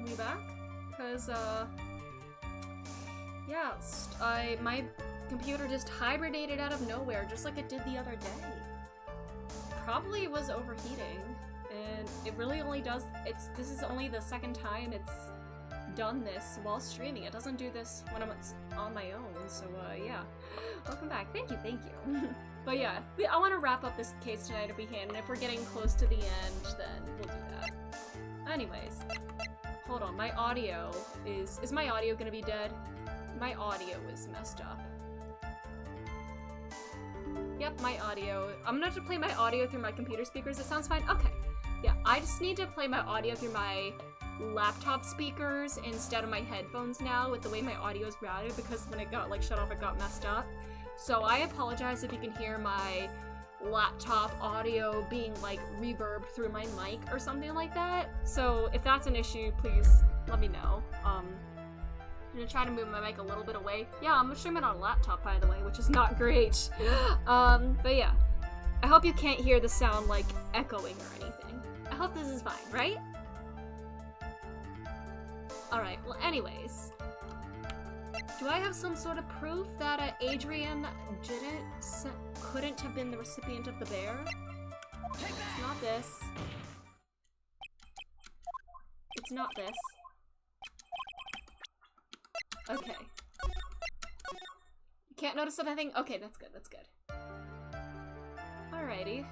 welcome you back. Because, yeah, my computer just hibernated out of nowhere, just like it did the other day. Probably was overheating, and it really only does, this is only the second time it's done this while streaming. It doesn't do this when I'm on my own, so, yeah. Welcome back. Thank you, thank you. But yeah, I want to wrap up this case tonight if we can, and if we're getting close to the end, then we'll do that. Anyways, hold on, my audio is my audio gonna be dead? My audio is messed up. Yep, my audio. I'm gonna have to play my audio through my computer speakers. It sounds fine? Okay. Yeah, I just need to play my audio through my laptop speakers instead of my headphones now with the way my audio is routed, because when it got, like, shut off, it got messed up. So I apologize if you can hear my laptop audio being, like, reverb through my mic or something like that. So if that's an issue, please let me know. I'm gonna try to move my mic a little bit away. Yeah, I'm streaming on a laptop, by the way, which is not great. But yeah. I hope you can't hear the sound, like, echoing or anything. I hope this is fine, right? Alright, well, anyways. Do I have some sort of proof that Adrian couldn't have been the recipient of the bear? It's not this. It's not this. Okay. You can't notice anything? Okay, that's good, that's good. Alrighty.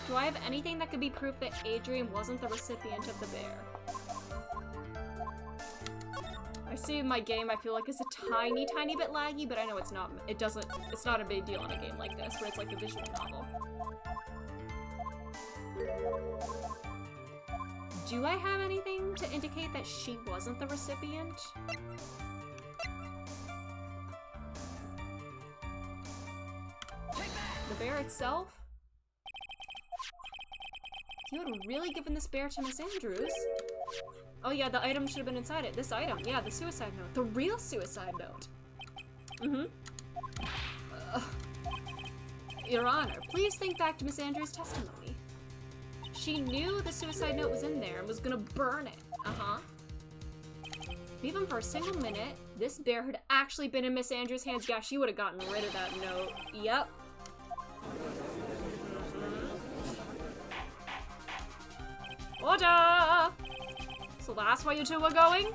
Do I have anything that could be proof that Adrian wasn't the recipient of the bear? I see my game, I feel like, is a tiny bit laggy, but I know it's not. It's not a big deal in a game like this, where it's like a visual novel. Do I have anything to indicate that she wasn't the recipient? The bear itself? You had really given this bear to Miss Andrews? Oh yeah, the item should have been inside it. This item, yeah, the suicide note. The real suicide note. Your Honor, please think back to Miss Andrews' testimony. She knew the suicide note was in there and was gonna burn it. Even for a single minute, this bear had actually been in Miss Andrews' hands. Yeah, she would have gotten rid of that note. Yep. Order! So that's where you two were going?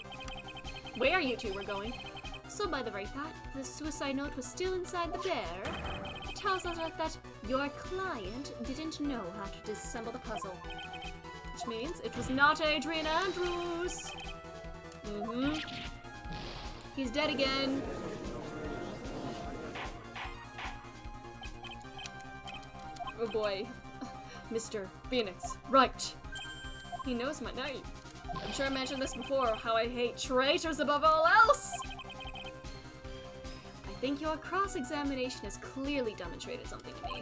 Where you two were going? So by the very fact the suicide note was still inside the bear, it tells us that your client didn't know how to disassemble the puzzle. Which means it was not Adrian Andrews! He's dead again. Oh boy. Mr. Phoenix. Wright. He knows my name. I'm sure I mentioned this before, how I hate traitors above all else! I think your cross-examination has clearly demonstrated something to me.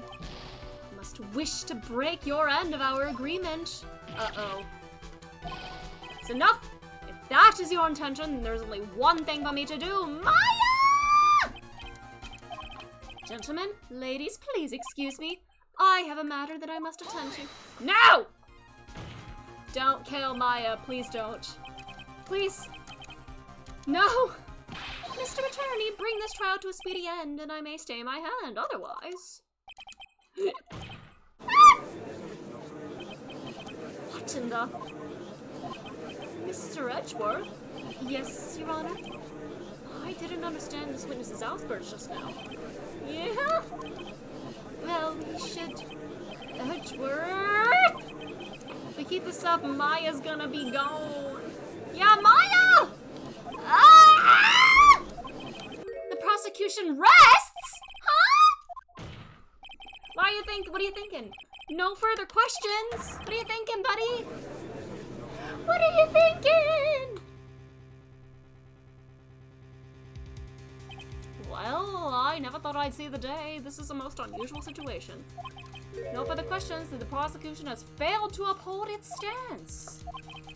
You must wish to break your end of our agreement. Uh-oh. It's enough! If that is your intention, then there's only one thing for me to do. Maya! Gentlemen, ladies, please excuse me. I have a matter that I must attend to. No! Don't kill Maya, please don't. Please. No! Mr. Attorney, bring this trial to a speedy end, and I may stay my hand, otherwise. What in the... Mr. Edgeworth? Yes, Your Honor? I didn't understand this witness's outburst just now. Yeah? Well, we should... Edgeworth! If we keep this up, Maya's gonna be gone. Yeah, Maya! Ah! The prosecution rests? Huh? What are you thinking? No further questions? What are you thinking, buddy? What are you thinking? Well, I never thought I'd see the day. This is a most unusual situation. No further questions, that the prosecution has failed to uphold its stance.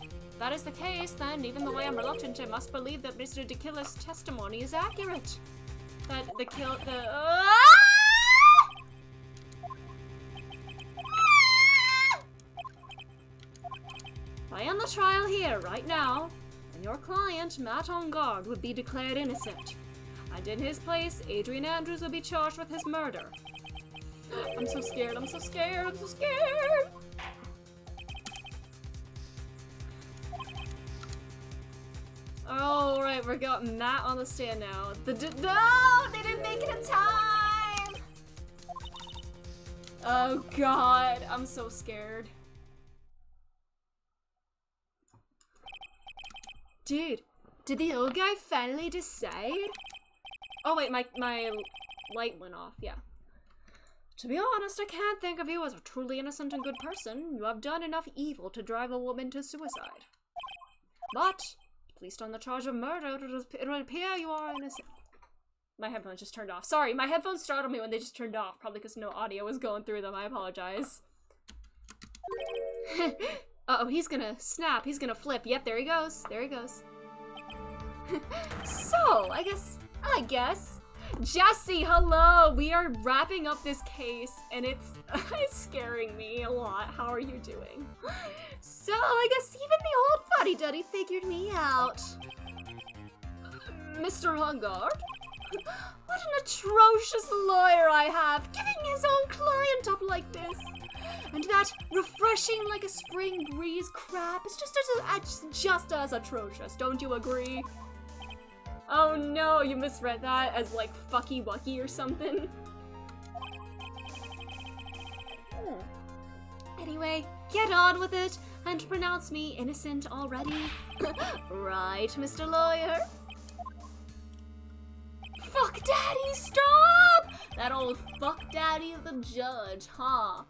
If that is the case, then, even though I am reluctant, I must believe that Mr. DeKiller's testimony is accurate. That here, right now, and your client, Matt Engard, would be declared innocent. And in his place, Adrian Andrews will be charged with his murder. I'm so scared, I'm so scared, I'm so scared! Oh, right, we got Matt on the stand now. No, they didn't make it in time! Oh god, I'm so scared. Dude, did the old guy finally decide? Oh wait, my light went off, yeah. To be honest, I can't think of you as a truly innocent and good person. You have done enough evil to drive a woman to suicide. But, at least on the charge of murder, it would appear you are innocent. My headphones just turned off. Sorry, my headphones startled me when they just turned off. Probably because no audio was going through them. I apologize. Uh-oh, he's gonna snap. He's gonna flip. Yep, there he goes. There he goes. So, I guess. Jesse, hello! We are wrapping up this case, and it's scaring me a lot. How are you doing? So, I guess even the old fuddy-duddy figured me out. Mr. Hungard? What an atrocious lawyer I have, giving his own client up like this. And that refreshing like a spring breeze crap is just as atrocious, don't you agree? Oh no, you misread that as like fucky wucky or something. Anyway, get on with it and pronounce me innocent already. Right, Mr. Lawyer? Fuck daddy, stop! That old fuck daddy of the judge, huh?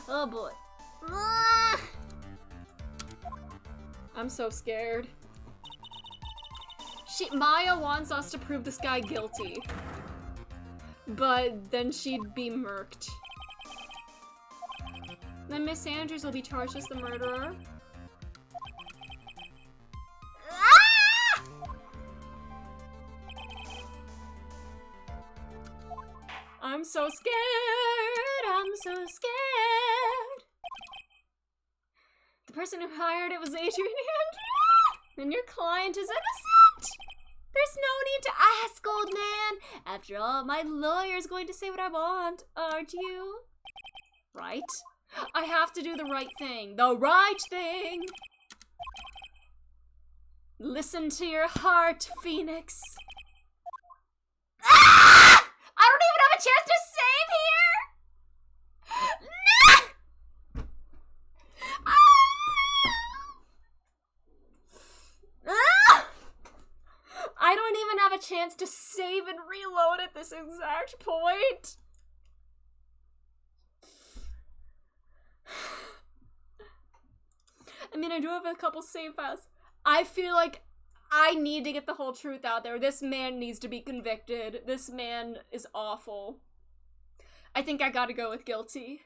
Oh boy. I'm so scared. Maya wants us to prove this guy guilty. But then she'd be murked. Then Miss Andrews will be charged as the murderer. I'm so scared, I'm so scared. The person who hired it was Adrian Andrews, and your client is innocent. There's no need to ask, old man. After all, my lawyer's going to say what I want, aren't you? Right? I have to do the right thing. The right thing! Listen to your heart, Phoenix. Ah! I don't even have a chance to save here! No! Ah! I don't even have a chance to save and reload at this exact point. I mean, I do have a couple save files. I feel like I need to get the whole truth out there. This man needs to be convicted. This man is awful. I think I gotta go with guilty.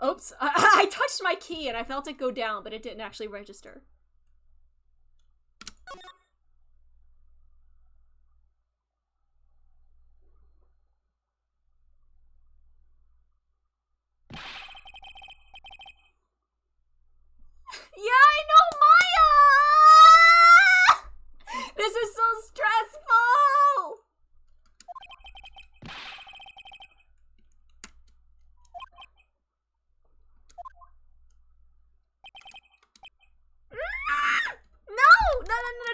Oops, I touched my key and I felt it go down, but it didn't actually register. Yeah, I know, Maya! This is so stressful!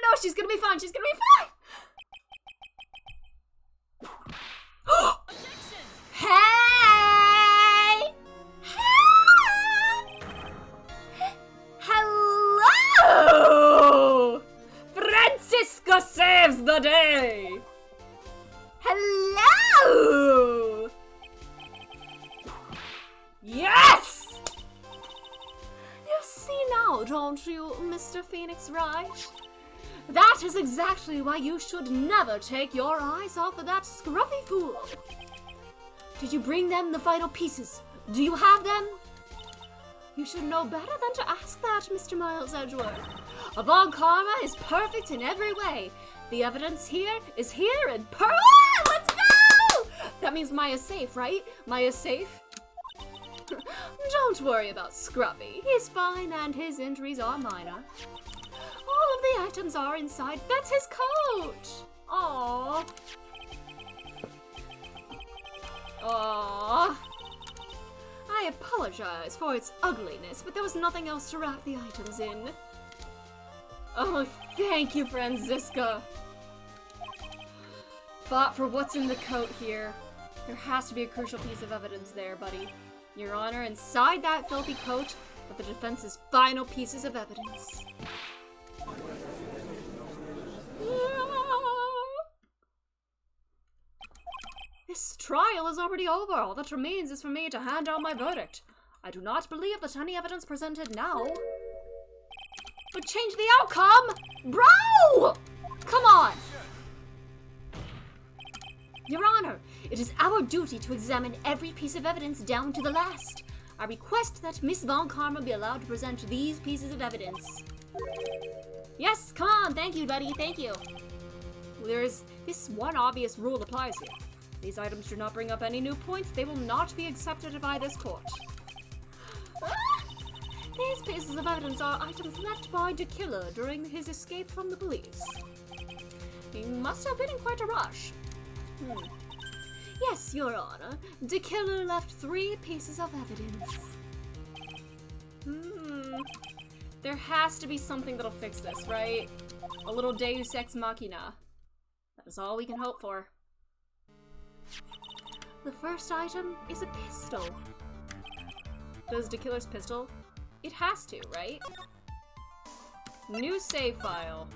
No, she's gonna be fine, she's gonna be fine! Hey! Hello! Francisco saves the day! Hello! Yes! You see now, don't you, Mr. Phoenix Wright? That is exactly why you should never take your eyes off of that scruffy fool. Did you bring them the final pieces? Do you have them? You should know better than to ask that, Mr. Miles Edgeworth. Avant Karma is perfect in every way. The evidence here is here and let's go! That means Maya's safe, right? Maya's safe? Don't worry about Scruffy. He's fine and his injuries are minor. All of the items are inside. That's his coat! Aww. Aww. I apologize for its ugliness, but there was nothing else to wrap the items in. Oh, thank you, Franziska. Fought for what's in the coat here. There has to be a crucial piece of evidence there, buddy. Your Honor, inside that filthy coat are the defense's final pieces of evidence. This trial is already over. All that remains is for me to hand down my verdict. I do not believe that any evidence presented now would change the outcome! Bro! Come on! Your Honor, it is our duty to examine every piece of evidence down to the last. I request that Miss Von Karma be allowed to present these pieces of evidence. Yes, come on, thank you, buddy, thank you. There's this one obvious rule applies here. These items do not bring up any new points. They will not be accepted by this court. These pieces of evidence are items left by the killer during his escape from the police. He must have been in quite a rush. Yes, Your Honor. The killer left 3 pieces of evidence. There has to be something that'll fix this, right? A little Deus Ex Machina. That is all we can hope for. The first item is a pistol. Does the killer's pistol? It has to, right? New save file.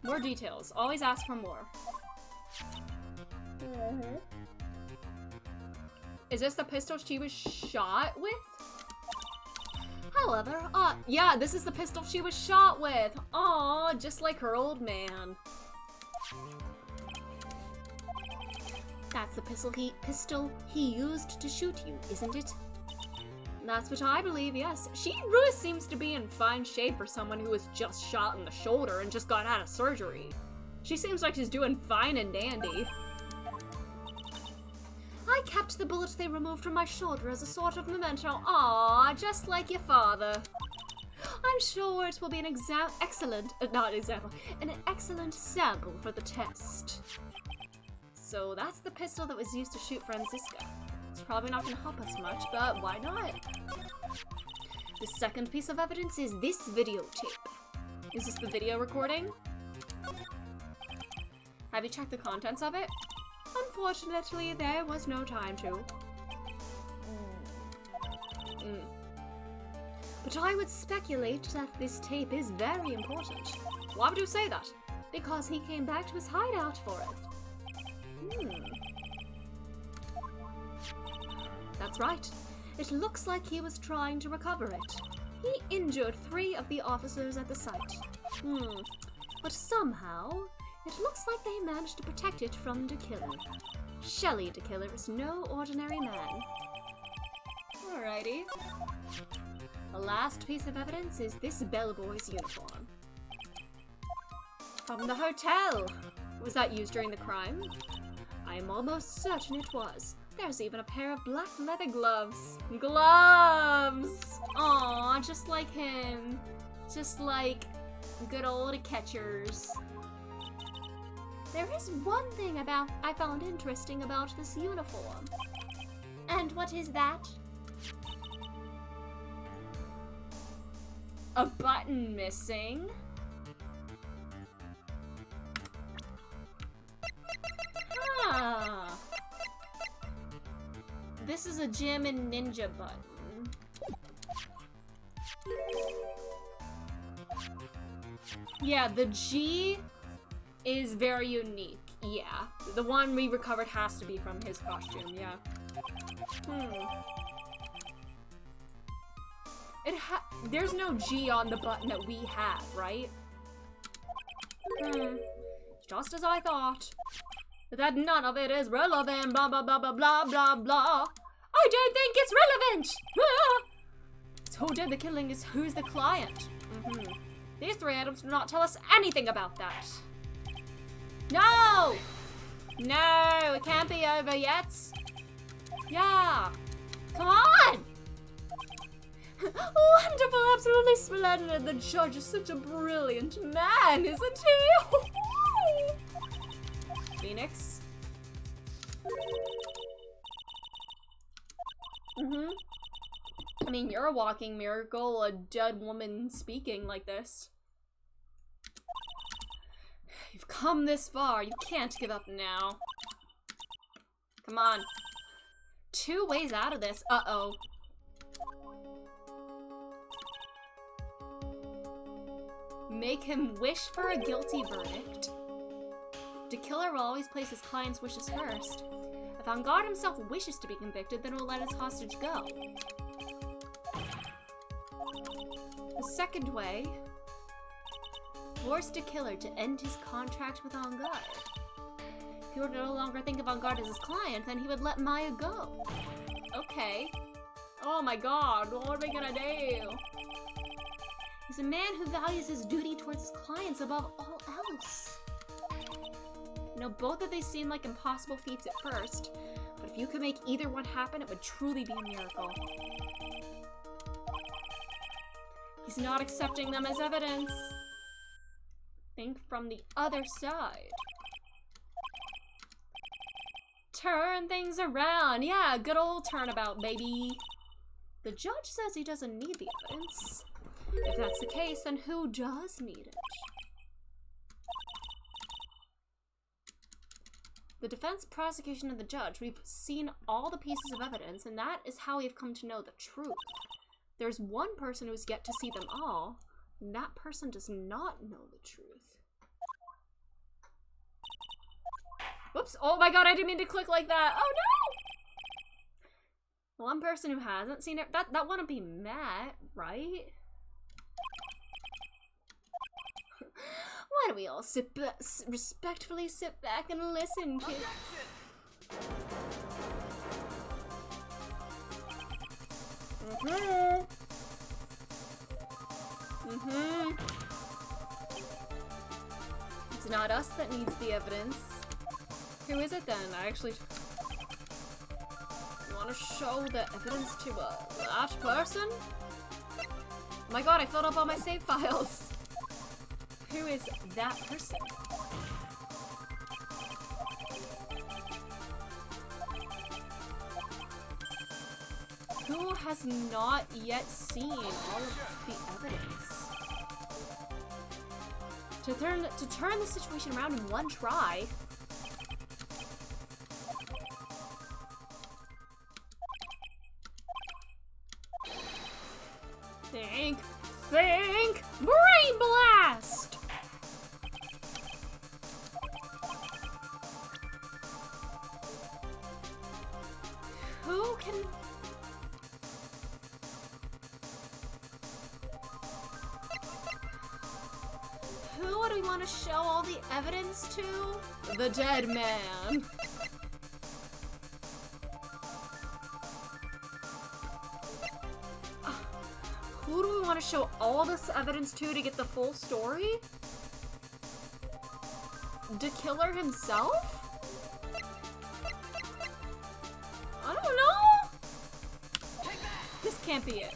More details. Always ask for more. Is this the pistol she was shot with? However, yeah, this is the pistol she was shot with. Aw, just like her old man. That's the pistol he used to shoot you, isn't it? That's what I believe, yes. She really seems to be in fine shape for someone who was just shot in the shoulder and just got out of surgery. She seems like she's doing fine and dandy. I kept the bullet they removed from my shoulder as a sort of memento. Aww, just like your father. I'm sure it will be an excellent sample for the test. So that's the pistol that was used to shoot Franziska. It's probably not going to help us much, but why not? The second piece of evidence is this videotape. Is this the video recording? Have you checked the contents of it? Unfortunately, there was no time to. But I would speculate that this tape is very important. Why would you say that? Because he came back to his hideout for it. That's right. It looks like he was trying to recover it. He injured 3 of the officers at the site. But somehow, it looks like they managed to protect it from the killer. Shelley the killer is no ordinary man. Alrighty. The last piece of evidence is this bellboy's uniform. From the hotel! Was that used during the crime? I am almost certain it was. There's even a pair of black leather gloves. Gloves! Aw, just like him. Just like good old catchers. There is one thing I found interesting about this uniform. And what is that? A button missing. Ah. This is a gym and ninja button. Yeah, the G is very unique. Yeah, the one we recovered has to be from his costume, yeah. There's no G on the button that we have, right? Just as I thought. But that none of it is relevant, blah blah blah blah blah blah blah. I don't think it's relevant! So who did the killing is who's the client. These 3 items do not tell us anything about that. No! No, it can't be over yet. Yeah! Come on! Wonderful, absolutely splendid. The judge is such a brilliant man, isn't he? Phoenix. I mean, you're a walking miracle, a dead woman speaking like this. You've come this far, you can't give up now. Come on. 2 ways out of this. Uh-oh. Make him wish for a guilty verdict. The killer will always place his client's wishes first. If Angard himself wishes to be convicted, then we'll let his hostage go. The second way, force the killer to end his contract with Angard. If he were to no longer think of Angard as his client, then he would let Maya go. Okay. Oh my god, what are we gonna do? He's a man who values his duty towards his clients above all else. You know, both of these seem like impossible feats at first, but if you could make either one happen, it would truly be a miracle. He's not accepting them as evidence. Think from the other side. Turn things around. Yeah, good old turnabout, baby. The judge says he doesn't need the evidence. If that's the case, then who does need it? The defense, prosecution, and the judge, we've seen all the pieces of evidence, and that is how we've come to know the truth. There's one person who's yet to see them all, and that person does not know the truth. Whoops, oh my god, I didn't mean to click like that. Oh no! One person who hasn't seen it, that wouldn't be Matt, right? Why don't we all respectfully sit back and listen, kids? It's not us that needs the evidence. Who is it then? I actually want to show the evidence to that person? Oh my god, I filled up all my save files. Who is that person? Who has not yet seen all of the evidence? To turn the situation around in one try. Think! Brain blast! Who can... Who do we want to show all the evidence to? The dead man. Who do we want to show all this evidence to get the full story? The killer himself? I don't know. This can't be it.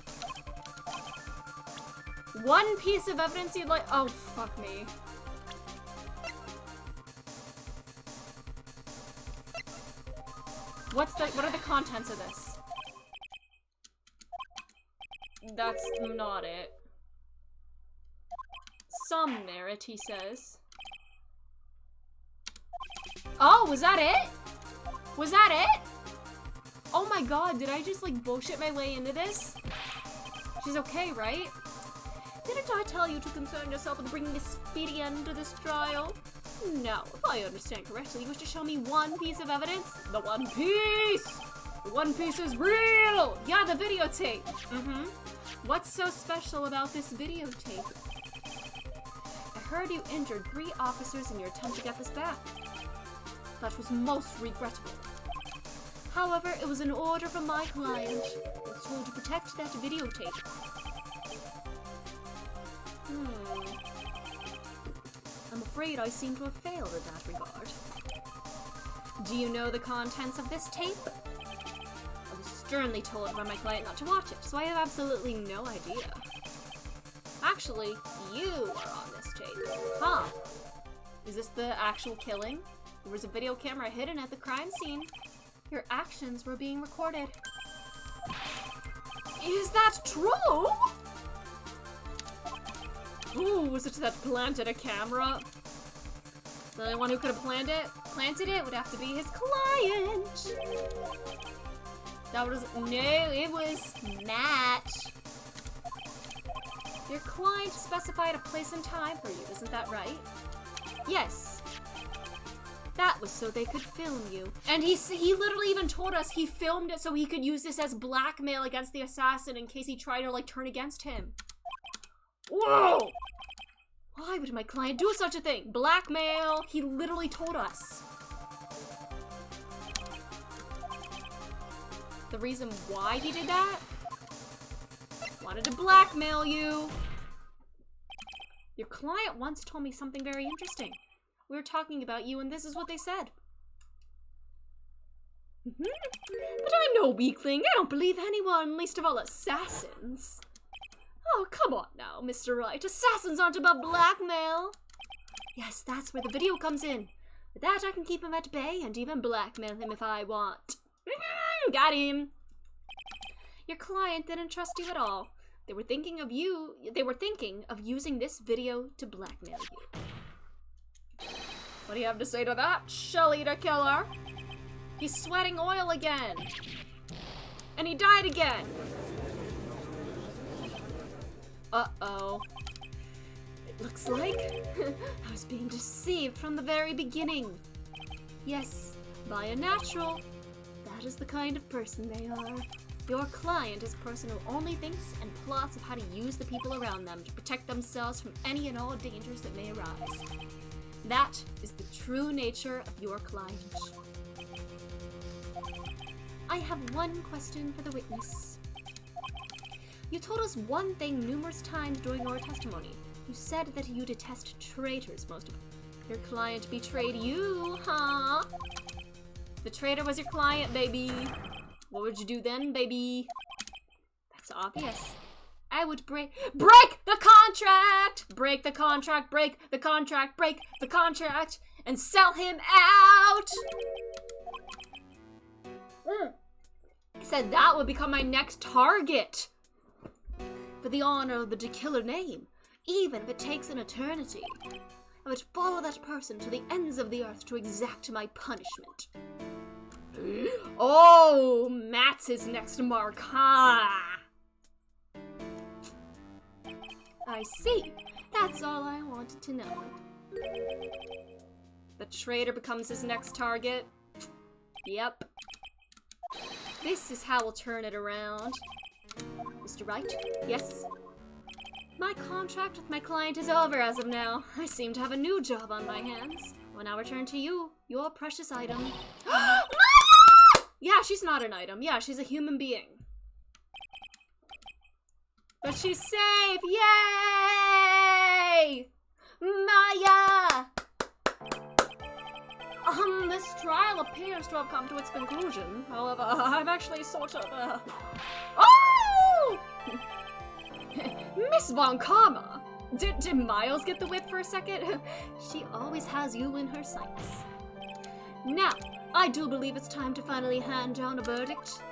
One piece of evidence you'd like— oh, fuck me. What are the contents of this? That's not it. Some merit, he says. Oh, was that it? Was that it? Oh my god, did I just like bullshit my way into this? She's okay, right? Didn't I tell you to concern yourself with bringing a speedy end to this trial? No, if I understand correctly, you wish to show me one piece of evidence? The one piece! The one piece is real! Yeah, the videotape! What's so special about this videotape? I heard you injured 3 officers in your attempt to get this back. That was most regrettable. However, it was an order from my client. I was told to protect that videotape. I'm afraid I seem to have failed in that regard. Do you know the contents of this tape? sternly told by my client not to watch it, so I have absolutely no idea. Actually, you are on this tape. Huh. Is this the actual killing? There was a video camera hidden at the crime scene. Your actions were being recorded. Is that true? Ooh, was it that planted a camera? The only one who could have planted it would have to be his client. That was, no, it was Matt. Your client specified a place and time for you, isn't that right? Yes. That was so they could film you. And he literally even told us he filmed it so he could use this as blackmail against the assassin in case he tried to, like, turn against him. Whoa! Why would my client do such a thing? Blackmail! He literally told us. The reason why he did that? Wanted to blackmail you. Your client once told me something very interesting. We were talking about you and this is what they said. But I'm no weakling. I don't believe anyone, least of all assassins. Oh, come on now, Mr. Wright. Assassins aren't above blackmail. Yes, that's where the video comes in. With that, I can keep him at bay and even blackmail him if I want. Got him. Your client didn't trust you at all. They were thinking of using this video to blackmail you. What do you have to say to that, shell-eater killer? He's sweating oil again. And he died again. Uh-oh. It looks like I was being deceived from the very beginning. Yes, by a natural. That is the kind of person they are. Your client is a person who only thinks and plots of how to use the people around them to protect themselves from any and all dangers that may arise. That is the true nature of your client. I have one question for the witness. You told us one thing numerous times during your testimony. You said that you detest traitors most of all. Your client betrayed you, huh? The traitor was your client, baby. What would you do then, baby? That's obvious. I would break the contract! Break the contract, break the contract, break the contract, and sell him out! I said that would become my next target. For the honor of the killer name, even if it takes an eternity, I would follow that person to the ends of the earth to exact my punishment. Oh, Matt's his next mark, huh? I see. That's all I wanted to know. The traitor becomes his next target. Yep. This is how we'll turn it around. Mr. Wright? Yes? My contract with my client is over as of now. I seem to have a new job on my hands. I'll now return to you, your precious item. Yeah, she's not an item. Yeah, she's a human being. But she's safe! Yay! Maya! This trial appears to have come to its conclusion. However, I'm actually sort of, Oh! Miss Von Karma! Did Miles get the whip for a second? She always has you in her sights. Now, I do believe it's time to finally hand down a verdict.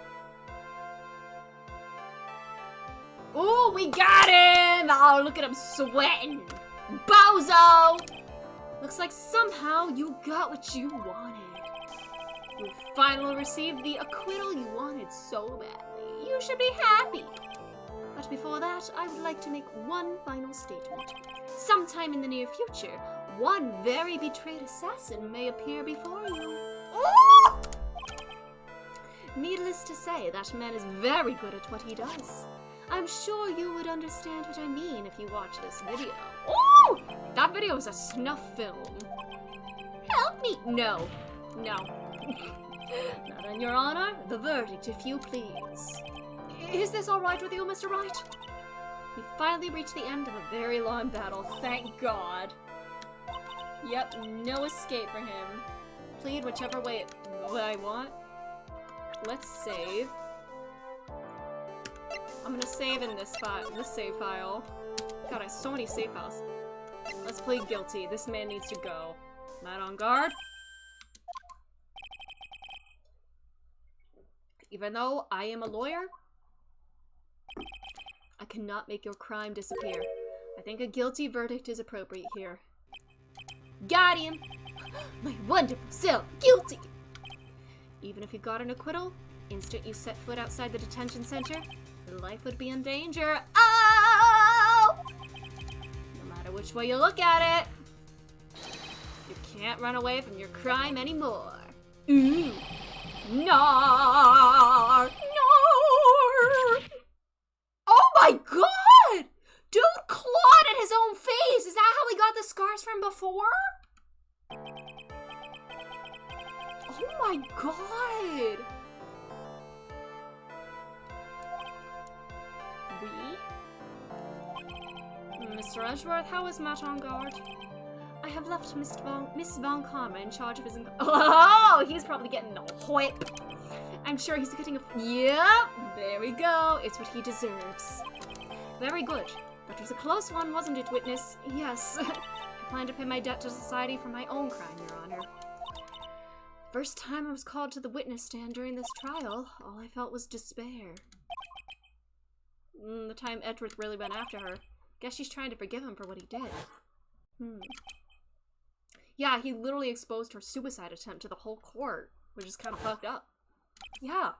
Ooh, we got him! Oh, look at him sweating! Bozo! Looks like somehow you got what you wanted. You finally received the acquittal you wanted so badly. You should be happy. But before that, I would like to make one final statement. Sometime in the near future, one very betrayed assassin may appear before you. Ooh! Needless to say, that man is very good at what he does. I'm sure you would understand what I mean if you watch this video. Ooh! That video is a snuff film. Help me! No. No. Not on your honor. The verdict, if you please. Is this alright with you, Mr. Wright? We finally reached the end of a very long battle, thank God. Yep, no escape for him. Plead whichever way I want. Let's save. I'm gonna save in this save file. God, I have so many save files. Let's plead guilty. This man needs to go. Not on guard. Even though I am a lawyer, I cannot make your crime disappear. I think a guilty verdict is appropriate here. Got him! My wonderful self, guilty! Even if you got an acquittal, instant you set foot outside the detention center, your life would be in danger. Oh! No matter which way you look at it, you can't run away from your crime anymore. Ooh. No! Oh my god! Dude clawed at his own face! Is that how he got the scars from before? Oh my god! Mr. Edgeworth, how is Matt on guard? I have left Miss Von Karma in charge of his... Oh, he's probably getting a whip. I'm sure he's getting a... Yep, there we go. It's what he deserves. Very good. That was a close one, wasn't it, witness? Yes. I plan to pay my debt to society for my own crime, Your Honor. First time I was called to the witness stand during this trial, all I felt was despair. The time Edgeworth really went after her. Guess she's trying to forgive him for what he did. Yeah, he literally exposed her suicide attempt to the whole court, which is kind of fucked up. Yeah.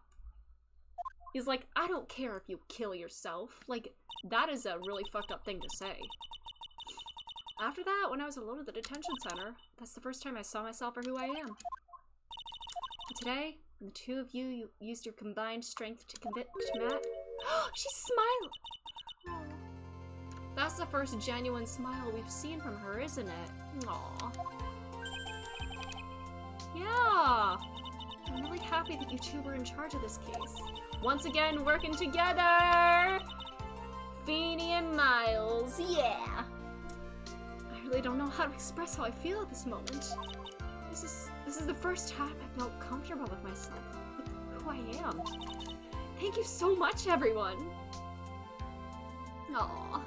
He's like, I don't care if you kill yourself. Like, that is a really fucked up thing to say. After that, when I was alone at the detention center, that's the first time I saw myself for who I am. But today, when the two of you used your combined strength to convict Matt... She's smiling! That's the first genuine smile we've seen from her, isn't it? Aww. Yeah! I'm really happy that you two were in charge of this case. Once again, working together! Feeny and Miles, yeah! I really don't know how to express how I feel at this moment. This is the first time I felt comfortable with myself, with who I am. Thank you so much, everyone! Aww.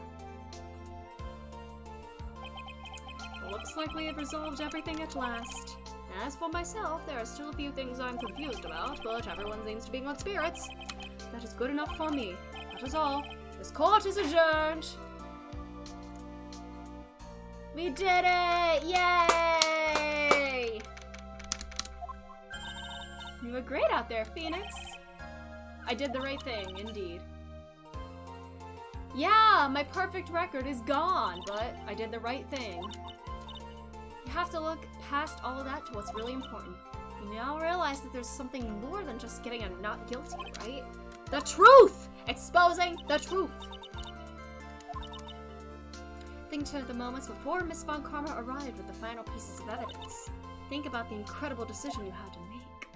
Looks like we have resolved everything at last. As for myself, there are still a few things I'm confused about, but everyone seems to be in good spirits. That is good enough for me. That is all. This court is adjourned. We did it! Yay! You were great out there, Phoenix. I did the right thing, indeed. Yeah, my perfect record is gone, but I did the right thing. You have to look past all that to what's really important. You now realize that there's something more than just getting a not guilty, right? The truth! Exposing the truth! Think to the moments before Miss Von Karma arrived with the final pieces of evidence. Think about the incredible decision you had to make.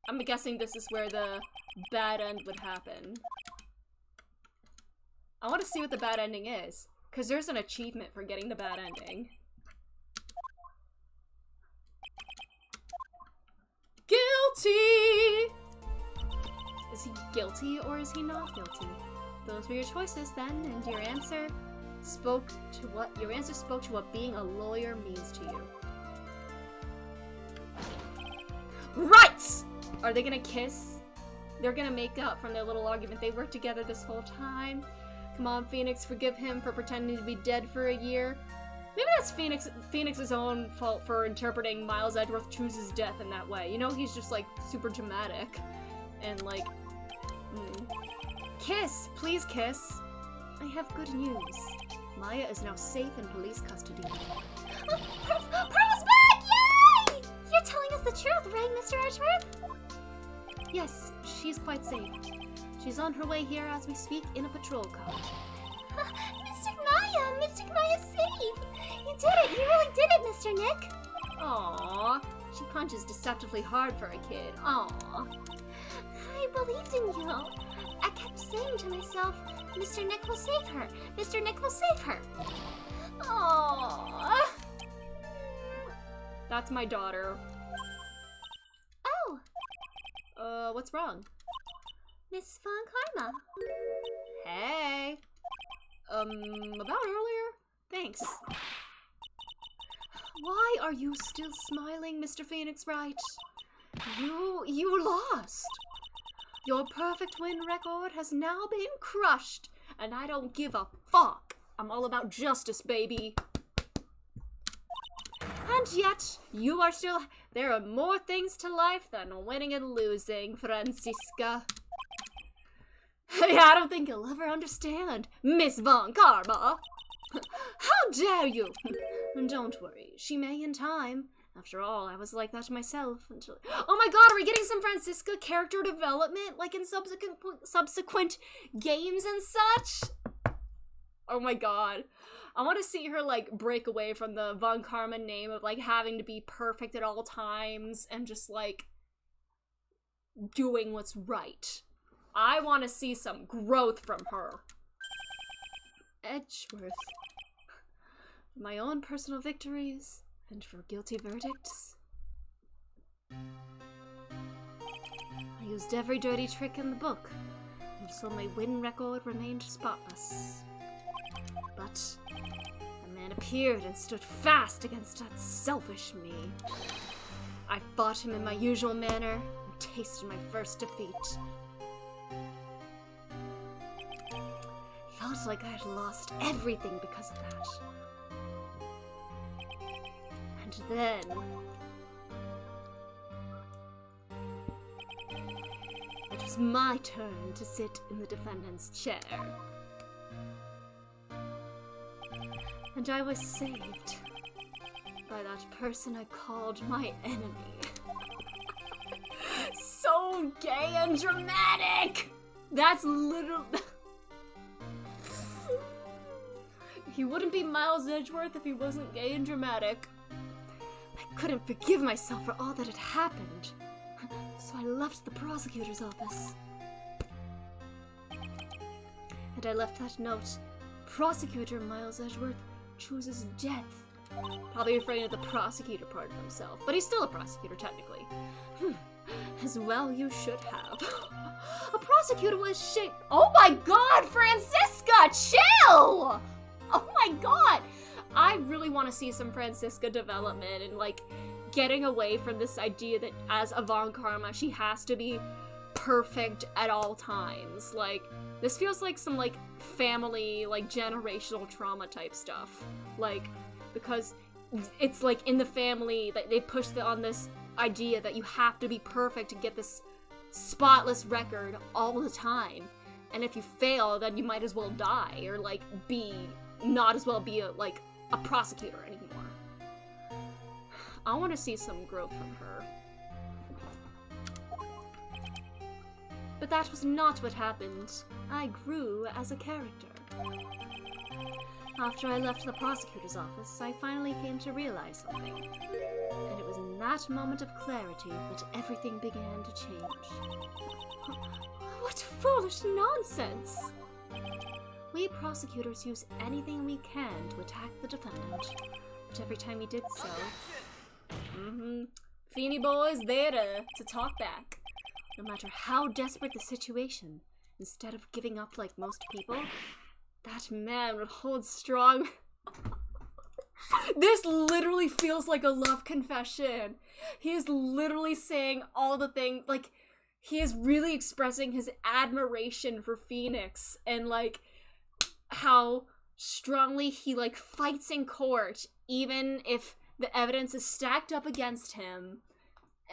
I'm guessing this is where the bad end would happen. I want to see what the bad ending is. Because there's an achievement for getting the bad ending. Guilty! Is he guilty or is he not guilty? Those were your choices then, and your answer spoke to what being a lawyer means to you. Right! Are they gonna kiss? They're gonna make up from their little argument. They worked together this whole time. Come on, Phoenix, forgive him for pretending to be dead for a year. Maybe that's Phoenix's own fault for interpreting Miles Edgeworth chooses death in that way. You know, he's just, like, super dramatic. And, like... Kiss! Please kiss! I have good news. Maya is now safe in police custody. Pearl's back! Yay! You're telling us the truth, right, Mr. Edgeworth? Yes, she's quite safe. She's on her way here as we speak in a patrol car. Mr. Maya's safe! You did it! You really did it, Mr. Nick! Aww. She punches deceptively hard for a kid. Aww. I believed in you. I kept saying to myself, Mr. Nick will save her. Mr. Nick will save her. Aww. That's my daughter. Oh. What's wrong? Miss Von Karma. Hey. About earlier? Thanks. Why are you still smiling, Mr. Phoenix Wright? You lost. Your perfect win record has now been crushed, and I don't give a fuck. I'm all about justice, baby. And yet, you are still... There are more things to life than winning and losing, Francisca. I don't think you'll ever understand, Miss Von Karma. How dare you? Don't worry, she may in time. After all, I was like that myself until... Oh my god, are we getting some Francisca character development, like in subsequent games and such? Oh my god. I want to see her, like, break away from the Von Karma name of, like, having to be perfect at all times and just, like, doing what's right. I want to see some growth from her. Edgeworth. My own personal victories, and for guilty verdicts. I used every dirty trick in the book, and so my win record remained spotless. But a man appeared and stood fast against that selfish me. I fought him in my usual manner and tasted my first defeat. Felt like I had lost everything because of that. And then... it was my turn to sit in the defendant's chair. And I was saved by that person I called my enemy. So gay and dramatic! That's literally... He wouldn't be Miles Edgeworth if he wasn't gay and dramatic. I couldn't forgive myself for all that had happened, so I left the prosecutor's office. And I left that note. Prosecutor Miles Edgeworth chooses death. Probably afraid of the prosecutor part of himself, but he's still a prosecutor technically. As well you should have. A prosecutor was shit. Oh my god, Francisca, chill! Oh my god! I really want to see some Francisca development and, like, getting away from this idea that as a Von Karma, she has to be perfect at all times. Like, this feels like some, like, family, like, generational trauma type stuff. Like, because it's, like, in the family that they push on this idea that you have to be perfect to get this spotless record all the time. And if you fail, then you might as well die, or, like, not as well be a prosecutor anymore. I want to see some growth from her. But that was not what happened. I grew as a character. After I left the prosecutor's office, I finally came to realize something. And it was in that moment of clarity that everything began to change. What foolish nonsense! We prosecutors use anything we can to attack the defendant, but every time we did so, Feeny boy's there to talk back. No matter how desperate the situation, instead of giving up like most people, that man would hold strong. This literally feels like a love confession. He is literally saying all the things, like, he is really expressing his admiration for Phoenix, and, like, how strongly he, like, fights in court, even if the evidence is stacked up against him,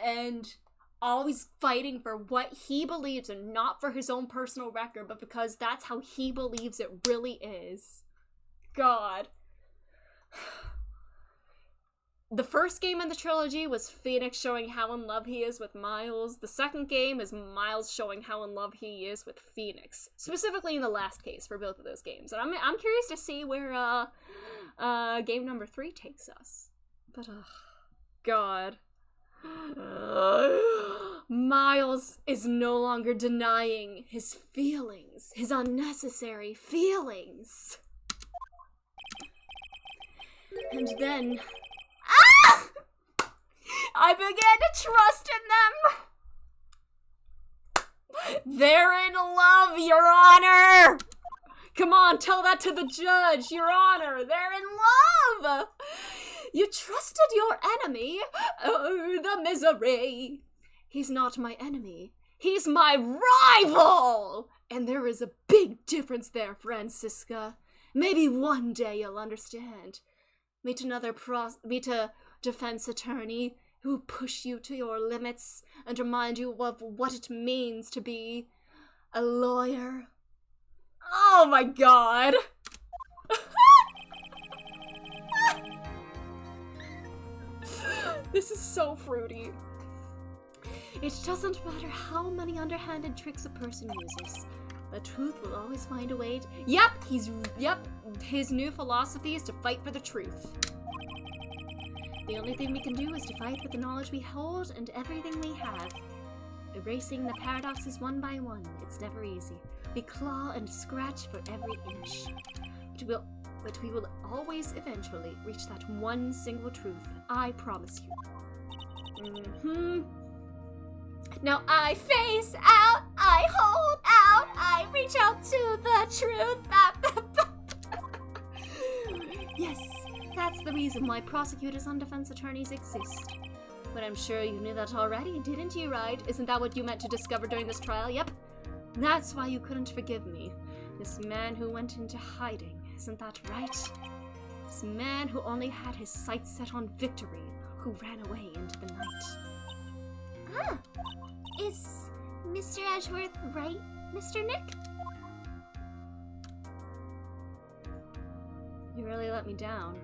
and always fighting for what he believes and not for his own personal record, but because that's how he believes it really is. God. The first game in the trilogy was Phoenix showing how in love he is with Miles. The second game is Miles showing how in love he is with Phoenix. Specifically in the last case for both of those games. And I'm curious to see where game number 3 takes us. But, God. Miles is no longer denying his feelings. His unnecessary feelings. And then... I began to trust in them! They're in love, Your Honor! Come on, tell that to the judge, Your Honor! They're in love! You trusted your enemy? Oh, the misery! He's not my enemy. He's my rival! And there is a big difference there, Francisca. Maybe one day you'll understand. Meet a defense attorney who push you to your limits and remind you of what it means to be a lawyer. Oh my god! This is so fruity. It doesn't matter how many underhanded tricks a person uses. The truth will always find a way to— Yep, his new philosophy is to fight for the truth. The only thing we can do is to fight with the knowledge we hold and everything we have. Erasing the paradoxes one by one, it's never easy. We claw and scratch for every inch. But we will always eventually reach that one single truth. I promise you. Now I face out, I hold out, I reach out to the truth. Yes, that's the reason why prosecutors and defense attorneys exist. But I'm sure you knew that already, didn't you, Wright? Isn't that what you meant to discover during this trial? Yep. That's why you couldn't forgive me. This man who went into hiding, isn't that right? This man who only had his sights set on victory, who ran away into the night. Ah, is Mr. Edgeworth right, Mr. Nick? You really let me down.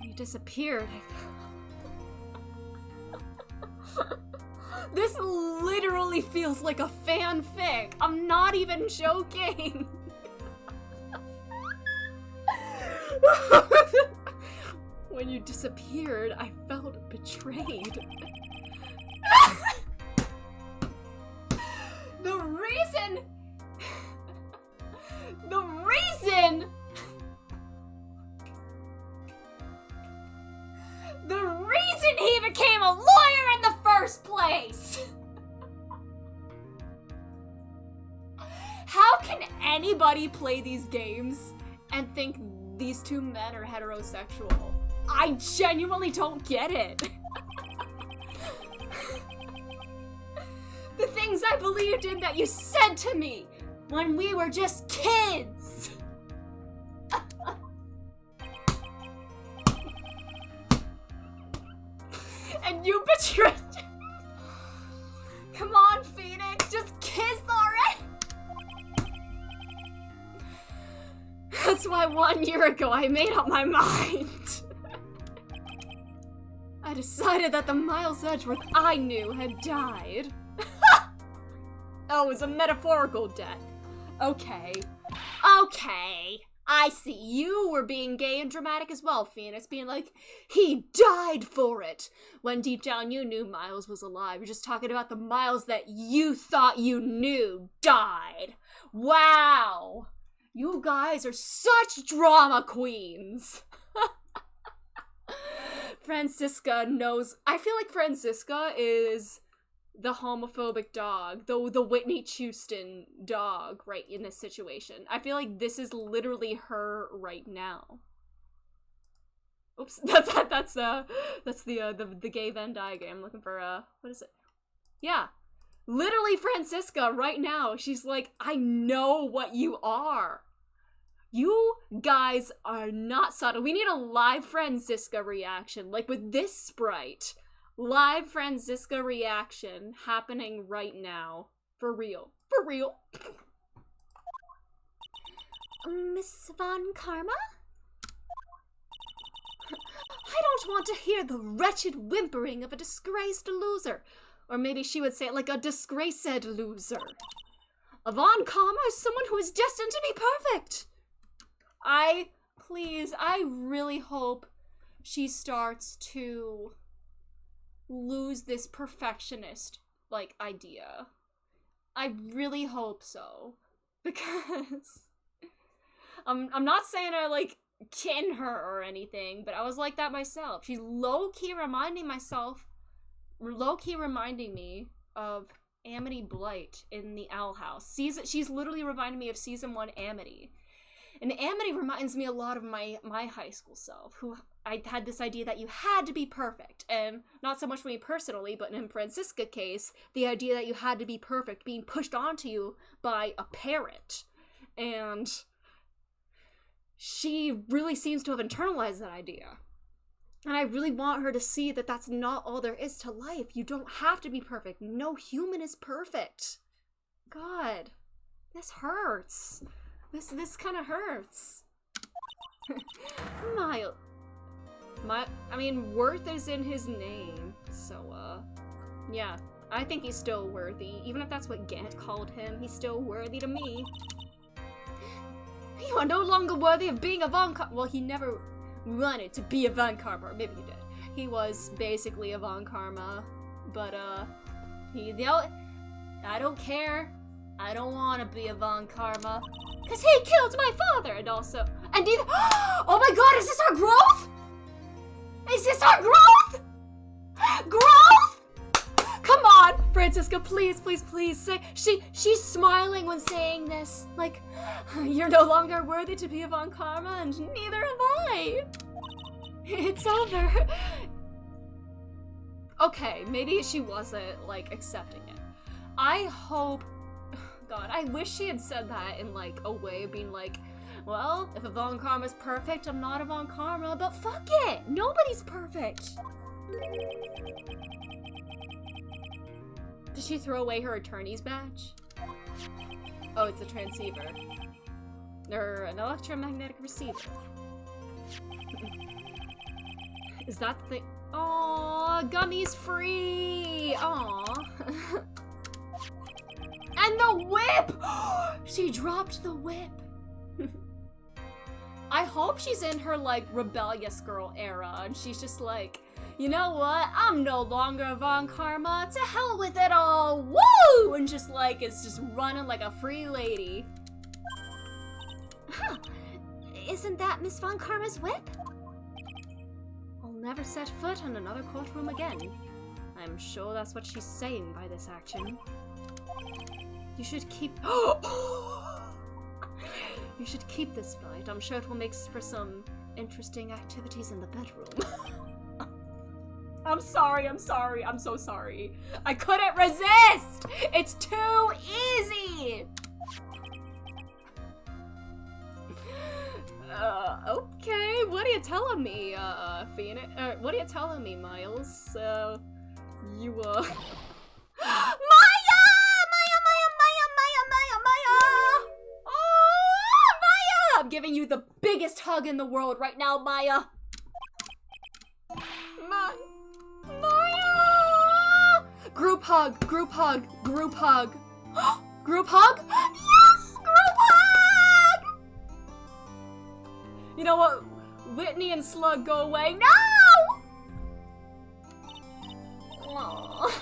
You disappeared. This literally feels like a fanfic. I'm not even joking. When you disappeared, I felt betrayed. The reason he became a lawyer in the first place! How can anybody play these games and think these two men are heterosexual? I genuinely don't get it. The things I believed in that you said to me when we were just kids. And you betrayed. Come on, Phoenix, just kiss already. That's why 1 year ago I made up my mind. I decided that the Miles Edgeworth I knew had died. Oh, it was a metaphorical death. Okay. Okay. I see. You were being gay and dramatic as well, Phoenix, being like, he died for it. When deep down you knew Miles was alive. You're just talking about the Miles that you thought you knew died. Wow. You guys are such drama queens. Francisca knows. I feel like Francisca is the homophobic dog, the Whitney Houston dog, right, in this situation. I feel like this is literally her right now. Oops, that's the gay Venn diagram. I'm looking for what is it? Yeah, literally Francisca right now. She's like, I know what you are. You guys are not subtle. We need a live Francisca reaction, like with this sprite. Live Francisca reaction happening right now. For real. For real. Miss Von Karma? I don't want to hear the wretched whimpering of a disgraced loser. Or maybe she would say it like a disgraced loser. A Von Karma is someone who is destined to be perfect. I really hope she starts to lose this perfectionist, like, idea. I really hope so. Because I'm not saying I, like, kin her or anything, but I was like that myself. She's low-key reminding me of Amity Blight in the Owl House. She's literally reminded me of season 1 Amity. And Amity reminds me a lot of my high school self, who I had this idea that you had to be perfect. And not so much for me personally, but in Francisca's case, the idea that you had to be perfect being pushed onto you by a parent. And she really seems to have internalized that idea. And I really want her to see that that's not all there is to life. You don't have to be perfect. No human is perfect. God, this hurts. This kind of hurts. I mean, worth is in his name. So, yeah. I think he's still worthy. Even if that's what Gant called him, he's still worthy to me. You are no longer worthy of being a Von Karma. Well, he never wanted to be a Von Karma, or maybe he did. He was basically a Von Karma, but I don't care. I don't want to be a Von Karma, cause he killed my father, and neither. Oh my God, is this our growth? Is this our growth? Growth? Come on, Francisca, please, please, please say. She's smiling when saying this. Like, you're no longer worthy to be a Von Karma, and neither am I. It's over. Okay, maybe she wasn't, like, accepting it. I hope... God, I wish she had said that in, like, a way of being like, well, if a Von Karma's perfect, I'm not a Von Karma, but fuck it! Nobody's perfect! Did she throw away her attorney's badge? Oh, it's a transceiver. Or an electromagnetic receiver. Is that the thing? Aww, Gummy's free! Aww. And the whip! She dropped the whip. I hope she's in her, like, rebellious girl era, and she's just like, you know what? I'm no longer a Von Karma. To hell with it all. Woo! And just, like, is just running like a free lady. Huh. Isn't that Miss Von Karma's whip? I'll never set foot in another courtroom again. I'm sure that's what she's saying by this action. You should keep... You should keep this fight. I'm sure it will make for some interesting activities in the bedroom. I'm sorry, I'm sorry, I'm so sorry. I couldn't resist! It's too easy! Okay, what are you telling me, Phoenix? What are you telling me, Miles? You, Maya! I'm giving you the biggest hug in the world right now, Maya! Maya! Group hug, group hug, group hug. Group hug? Yes! Group hug! You know what? Whitney and Slug, go away. No! Aww.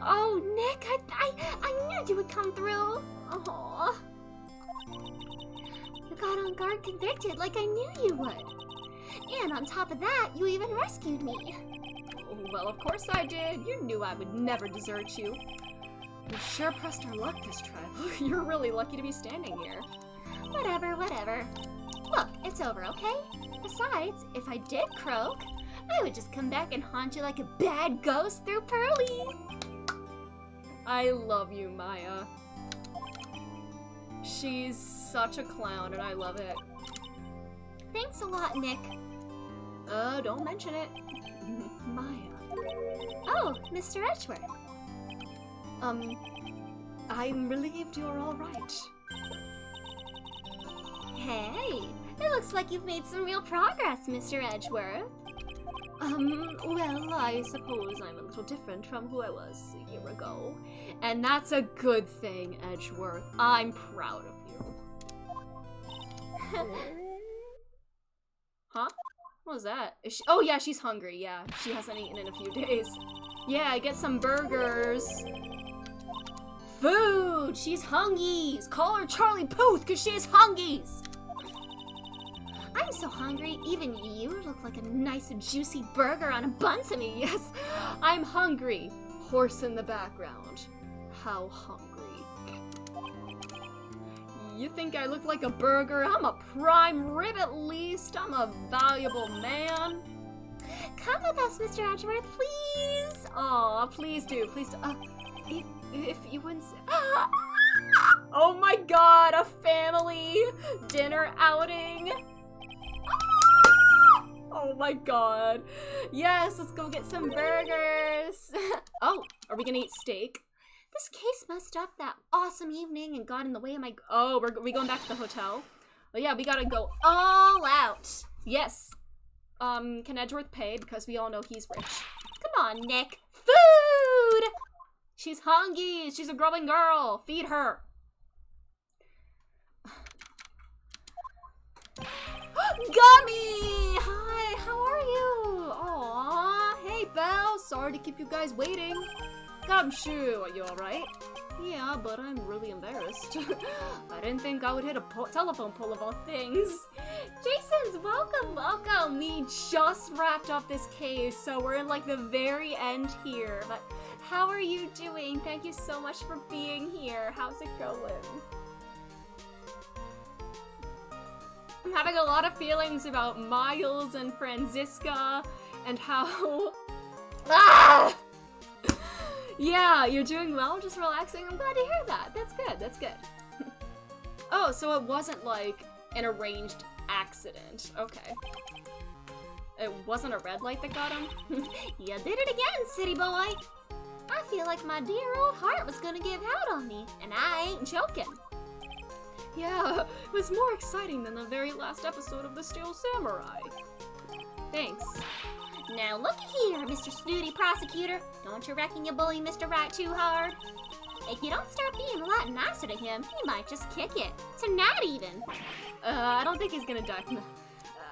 Oh, Nick, I knew you would come through. Aww. You got on guard convicted like I knew you would. And on top of that, you even rescued me. Well, of course I did. You knew I would never desert you. We sure pressed our luck this trip. You're really lucky to be standing here. Whatever, whatever. Look, it's over, okay? Besides, if I did croak, I would just come back and haunt you like a bad ghost through Pearly. I love you, Maya. She's such a clown, and I love it. Thanks a lot, Nick. Don't mention it. Maya. Oh, Mr. Edgeworth. I'm relieved you're all right. Hey, it looks like you've made some real progress, Mr. Edgeworth. Well, I suppose I'm a little different from who I was a year ago. And that's a good thing, Edgeworth. I'm proud of you. Huh? What was that? Is she— oh yeah, she's hungry, yeah. She hasn't eaten in a few days. Yeah, get some burgers. Food! She's hungies! Call her Charlie Puth, cause she's hungies! I'm so hungry. Even you look like a nice juicy burger on a bun to me. Yes, I'm hungry. Horse in the background. How hungry. You think I look like a burger? I'm a prime rib at least. I'm a valuable man. Come with us, Mr. Edgeworth, please. Aw, please do, please do. If you wouldn't say... Oh my god, a family dinner outing. Oh my god. Yes, let's go get some burgers. Oh, are we gonna eat steak? This case messed up that awesome evening and got in the way of my... Oh, are we going back to the hotel? Oh yeah, we gotta go all out. Yes. Can Edgeworth pay? Because we all know he's rich. Come on, Nick. Food! She's hungry. She's a growing girl. Feed her. Gummy! Hi, how are you? Aw, hey, Belle. Sorry to keep you guys waiting. Gumshoe, are you alright? Yeah, but I'm really embarrassed. I didn't think I would hit a telephone pole of all things. Jason's, welcome, welcome. We just wrapped up this case, so we're in like the very end here. But how are you doing? Thank you so much for being here. How's it going? I'm having a lot of feelings about Miles and Franziska and how... Ah! Yeah, you're doing well, just relaxing. I'm glad to hear that. That's good, that's good. Oh, so it wasn't like an arranged accident. Okay. It wasn't a red light that got him? You did it again, city boy. I feel like my dear old heart was gonna give out on me, and I ain't joking. Yeah, it was more exciting than the very last episode of The Steel Samurai. Thanks. Now looky here, Mr. Snooty Prosecutor. Don't you reckon you bully Mr. Wright too hard? If you don't start being a lot nicer to him, he might just kick it. Tonight even. I don't think he's gonna die.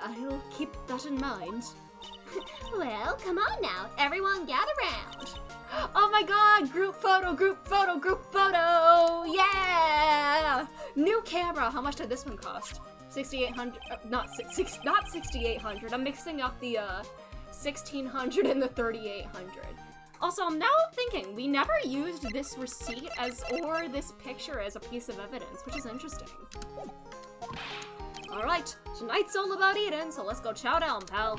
I'll keep that in mind. Well, come on now. Everyone gather round. Oh my god! Group photo, group photo, group photo! Yeah! New camera! How much did this one cost? 6,800, not 6,800. I'm mixing up the 1,600 and the 3,800. Also, I'm now thinking, we never used this receipt or this picture as a piece of evidence, which is interesting. Alright, tonight's all about eating, so let's go chow down, pal.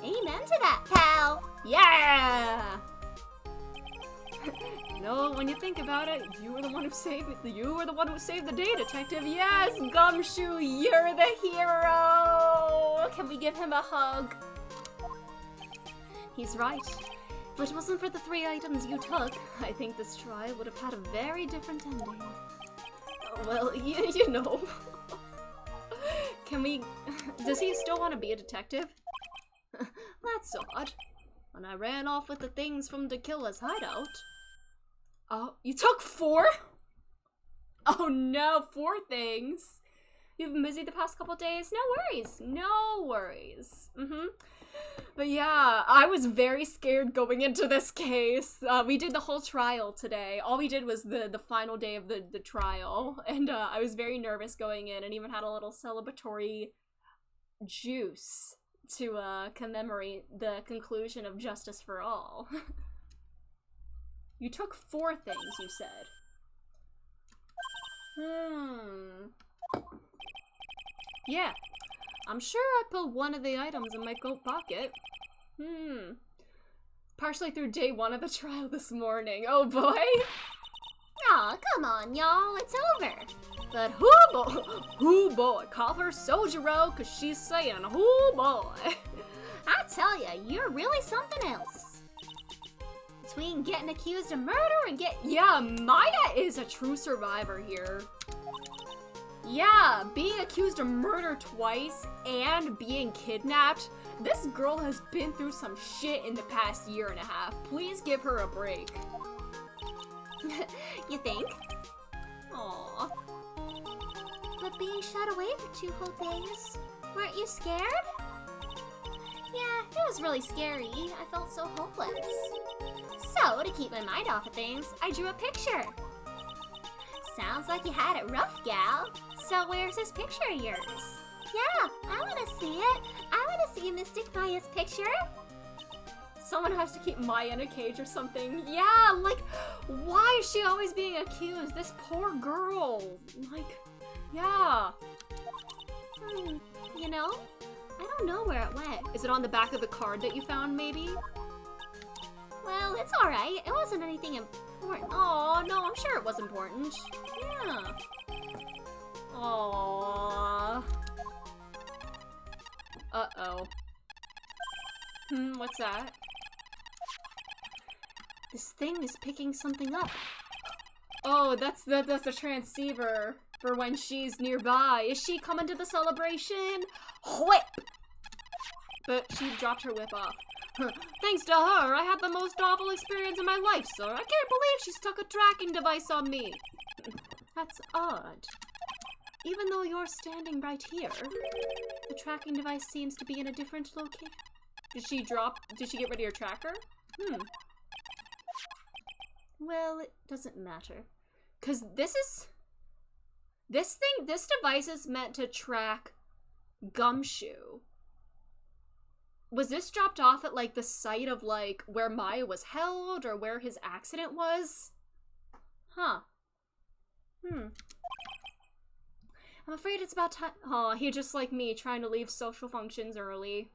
Amen to that, pal. Yeah! You know, when you think about it, you were the one who saved the day, detective. Yes, Gumshoe, you're the hero! Can we give him a hug? He's right. If it wasn't for the 3 items you took, I think this trial would have had a very different ending. Well, you know. Does he still want to be a detective? That's odd. When I ran off with the things from Dakila's hideout. Oh, you took 4? Oh no, 4 things. You've been busy the past couple days? No worries, no worries. But yeah, I was very scared going into this case. We did the whole trial today. All we did was the final day of the trial. And I was very nervous going in and even had a little celebratory juice to commemorate the conclusion of Justice for All. You took 4 things, you said. Yeah, I'm sure I put one of the items in my coat pocket. Partially through day 1 of the trial this morning. Oh boy! Aw, come on, y'all, it's over. But whoo boy, call her Sojiro, cause she's saying whoo boy. I tell ya, you're really something else. Between getting accused of murder and Yeah, Maya is a true survivor here. Yeah, being accused of murder twice and being kidnapped. This girl has been through some shit in the past 1.5 years. Please give her a break. You think? Aww. But being shut away for 2 whole days, weren't you scared? Yeah, it was really scary. I felt so hopeless. So, to keep my mind off of things, I drew a picture. Sounds like you had it rough, gal. So where's this picture of yours? Yeah, I want to see it. I want to see Mystic Maya's picture. Someone has to keep Maya in a cage or something. Yeah, like, why is she always being accused? This poor girl. Like, yeah. You know, I don't know where it went. Is it on the back of the card that you found, maybe? Well, it's alright. It wasn't anything important. Oh, no, I'm sure it was important. Yeah. Aww. Uh-oh. What's that? This thing is picking something up. Oh, that's the transceiver for when she's nearby. Is she coming to the celebration? Whip! But she dropped her whip off. Thanks to her, I had the most awful experience of my life, sir. I can't believe she stuck a tracking device on me. That's odd. Even though you're standing right here, the tracking device seems to be in a different location. Did she get rid of your tracker? Well, it doesn't matter. 'Cause this device is meant to track Gumshoe. Was this dropped off at, like, the site of, like, where Maya was held, or where his accident was? Huh. I'm afraid it's about time. Oh, he just like me, trying to leave social functions early.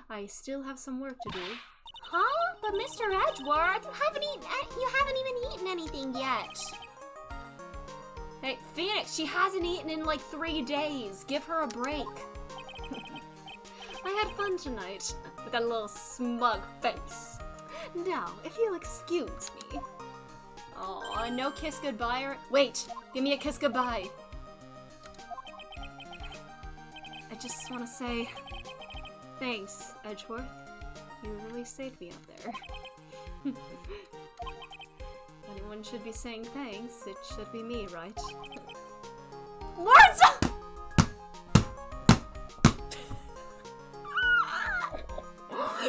I still have some work to do. Huh? But Mr. Edgeworth, you haven't even eaten anything yet. Hey, Phoenix, she hasn't eaten in like 3 days. Give her a break. I had fun tonight with that little smug face. Now, if you'll excuse me. Aw, no kiss goodbye or— Wait, give me a kiss goodbye. I just want to say thanks, Edgeworth. You really saved me out there. If anyone should be saying thanks, it should be me, right? Words!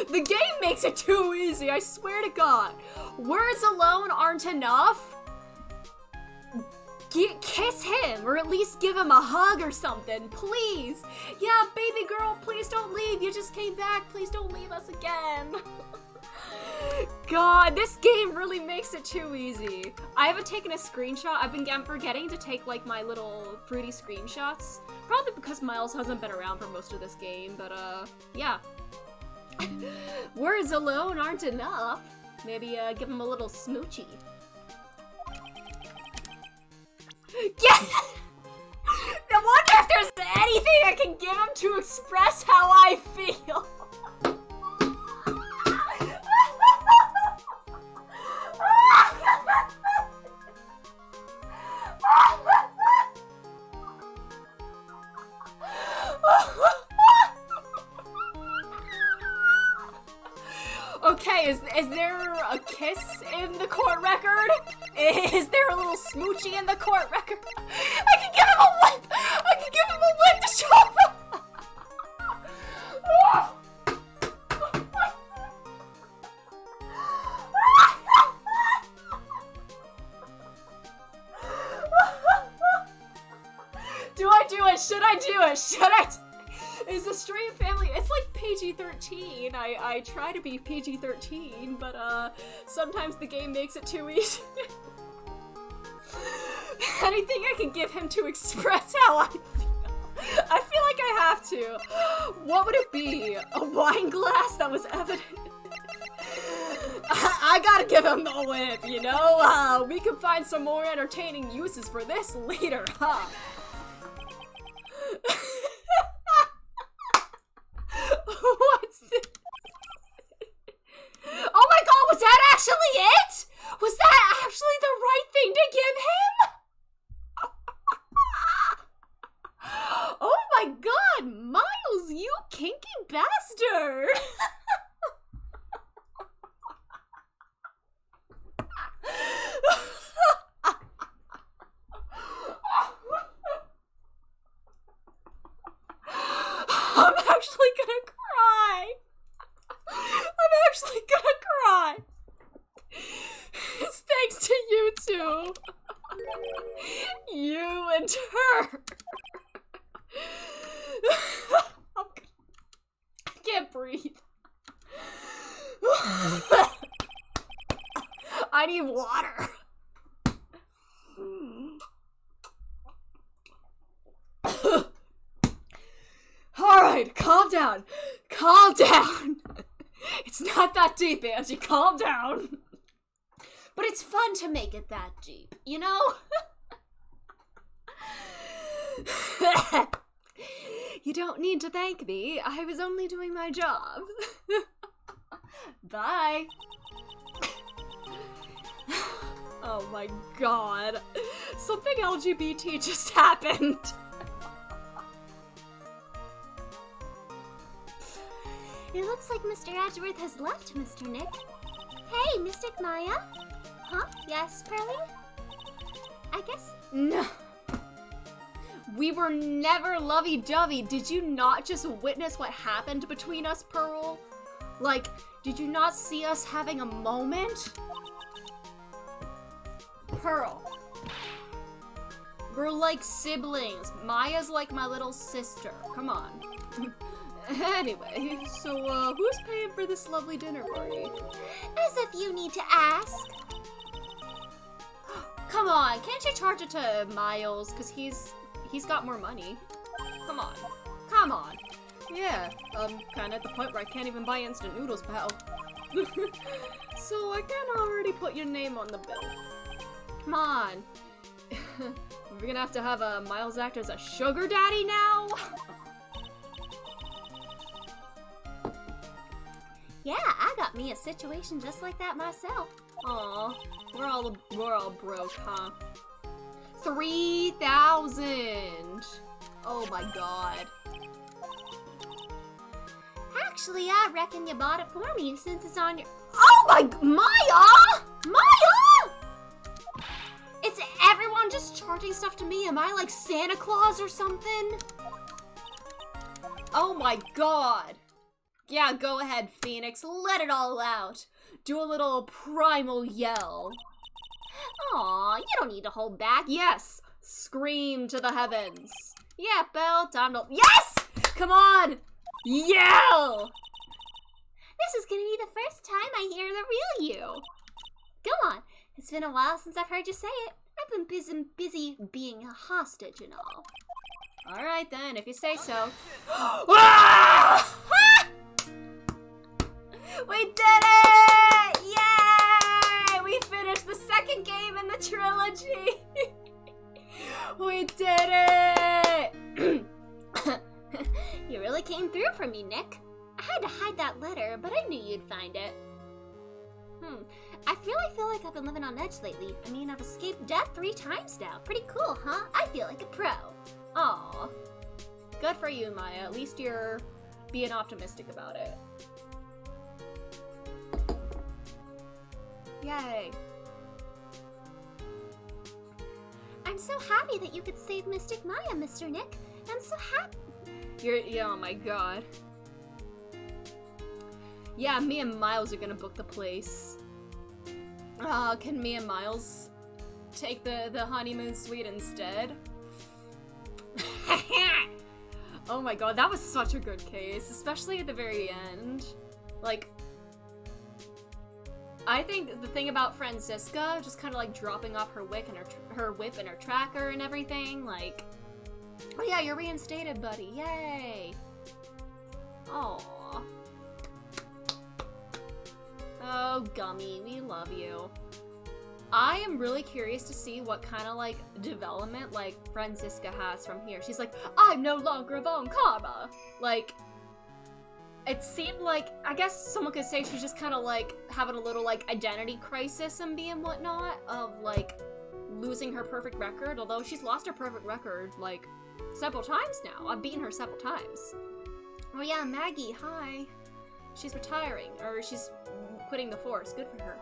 The game makes it too easy, I swear to God. Words alone aren't enough. Kiss him, or at least give him a hug or something, please. Yeah, baby girl, please don't leave. You just came back. Please don't leave us again. God, this game really makes it too easy. I haven't taken a screenshot. I've been forgetting to take, like, my little fruity screenshots. Probably because Miles hasn't been around for most of this game, but, yeah. Words alone aren't enough. Maybe, give him a little smoochie. Yeah! I wonder if there's anything I can give him to express how I feel. Okay, is there a kiss in the court record? Is there a little smoochie in the court record? I can give him a whip! I can give him a whip to show him! Do I do it? Should I do it? Should I? Is a straight family— it's like PG-13. I try to be PG-13, but sometimes the game makes it too easy. Anything I can give him to express how I feel. I feel like I have to. What would it be? A wine glass that was evident? I gotta give him the whip, you know? We can find some more entertaining uses for this later, huh? What's this? Oh my god, was that actually it? Was that actually the right thing to give him? Oh my god, Miles, you kinky bastard! I'm actually gonna cry. I'm actually gonna cry. It's thanks to you two. You and her. breathe. I need water. Alright, calm down. Calm down. It's not that deep, Angie. Calm down. But it's fun to make it that deep, you know? You don't need to thank me. I was only doing my job. Bye. Oh my god. Something LGBT just happened. It looks like Mr. Edgeworth has left, Mr. Nick. Hey, Mystic Maya? Huh? Yes, Pearly? I guess... No. We were never lovey-dovey. Did you not just witness what happened between us, Pearl? Like, did you not see us having a moment? Pearl. We're like siblings. Maya's like my little sister. Come on. Anyway, so, who's paying for this lovely dinner party? As if you need to ask. Come on, can't you charge it to Miles? Because he's got more money. Come on. Come on. Yeah, I'm kinda at the point where I can't even buy instant noodles, pal. So I can already put your name on the bill. Come on. We're gonna have Miles act as a sugar daddy now? Yeah, I got me a situation just like that myself. Aw, we're all broke, huh? 3,000! Oh my god. Actually, I reckon you bought it for me since it's on your— Oh my— Maya! Maya! Is everyone just charging stuff to me? Am I like Santa Claus or something? Oh my god. Yeah, go ahead, Phoenix. Let it all out. Do a little primal yell. Aw, you don't need to hold back. Yes! Scream to the heavens. Yeah, Belle, time to— Yes! Come on! Yell! This is gonna be the first time I hear the real you. Go on. It's been a while since I've heard you say it. I've been busy being a hostage and all. Alright then, if you say so. Ah! We did it! Yay! We finished the second game in the trilogy! We did it! You really came through for me, Nick. I had to hide that letter, but I knew you'd find it. I really feel like I've been living on edge lately. I mean, I've escaped death 3 times now. Pretty cool, huh? I feel like a pro. Aw. Good for you, Maya. At least you're being optimistic about it. Yay. I'm so happy that you could save Mystic Maya, Mr. Nick. I'm so happy. Yeah, oh my god. Yeah, me and Miles are gonna book the place. Can me and Miles take the honeymoon suite instead? Oh my god, that was such a good case, especially at the very end. Like, I think the thing about Franziska, just kind of like dropping off her whip and her tracker and everything, like, oh yeah, you're reinstated, buddy, yay! Aww. Oh, Gummy, we love you. I am really curious to see what kind of, like, development, like, Franziska has from here. She's like, I'm no longer Von Karma! Like, it seemed like, I guess someone could say she's just kind of, like, having a little, like, identity crisis and whatnot, of, like, losing her perfect record, although she's lost her perfect record, like, several times now. I've beaten her several times. Oh yeah, Maggie, hi. She's retiring, or she's quitting the force. Good for her.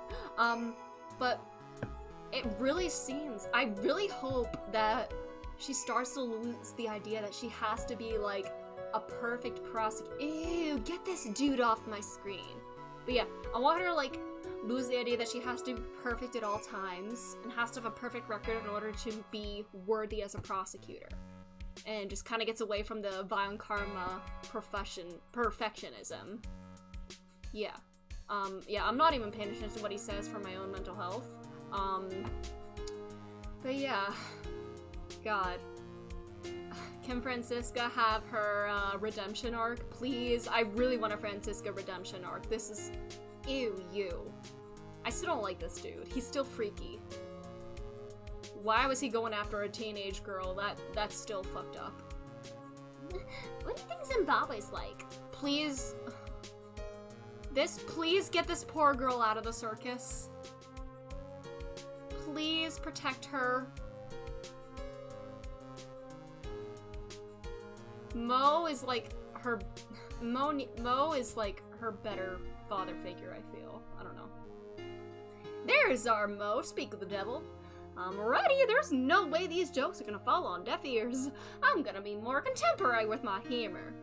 But it really seems, I really hope that she starts to lose the idea that she has to be, like, a perfect prosecutor. Ew, get this dude off my screen. But yeah, I want her to, like, lose the idea that she has to be perfect at all times and has to have a perfect record in order to be worthy as a prosecutor. and just kind of gets away from the violent karma perfectionism. Yeah. Yeah, I'm not even paying attention to what he says for my own mental health. But yeah. God. Can Francisca have her redemption arc? Please? I really want a Francisca redemption arc. This is... Ew, you. I still don't like this dude. He's still freaky. Why was he going after a teenage girl? That's still fucked up. What do you think Zimbabwe's like? Please... Please get this poor girl out of the circus. Please protect her. Mo is like her... Mo is like her better father figure, I feel. I don't know. There's our Mo, speak of the devil. Alrighty, there's no way these jokes are gonna fall on deaf ears. I'm gonna be more contemporary with my humor.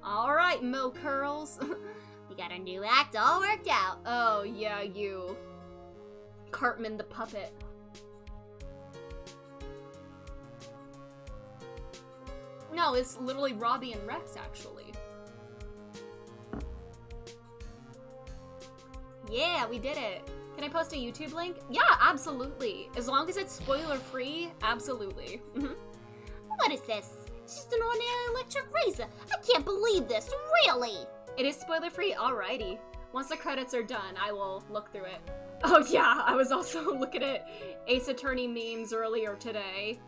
Alright, Mo Curls. We got a new act all worked out. Oh, yeah, you. Cartman the puppet. No, it's literally Robbie and Rex, actually. Yeah, we did it. Can I post a YouTube link? Yeah, absolutely. As long as it's spoiler-free, absolutely. What is this? It's just an ordinary electric razor. I can't believe this, really. It is spoiler-free? Alrighty. Once the credits are done, I will look through it. Oh yeah, I was also looking at Ace Attorney memes earlier today.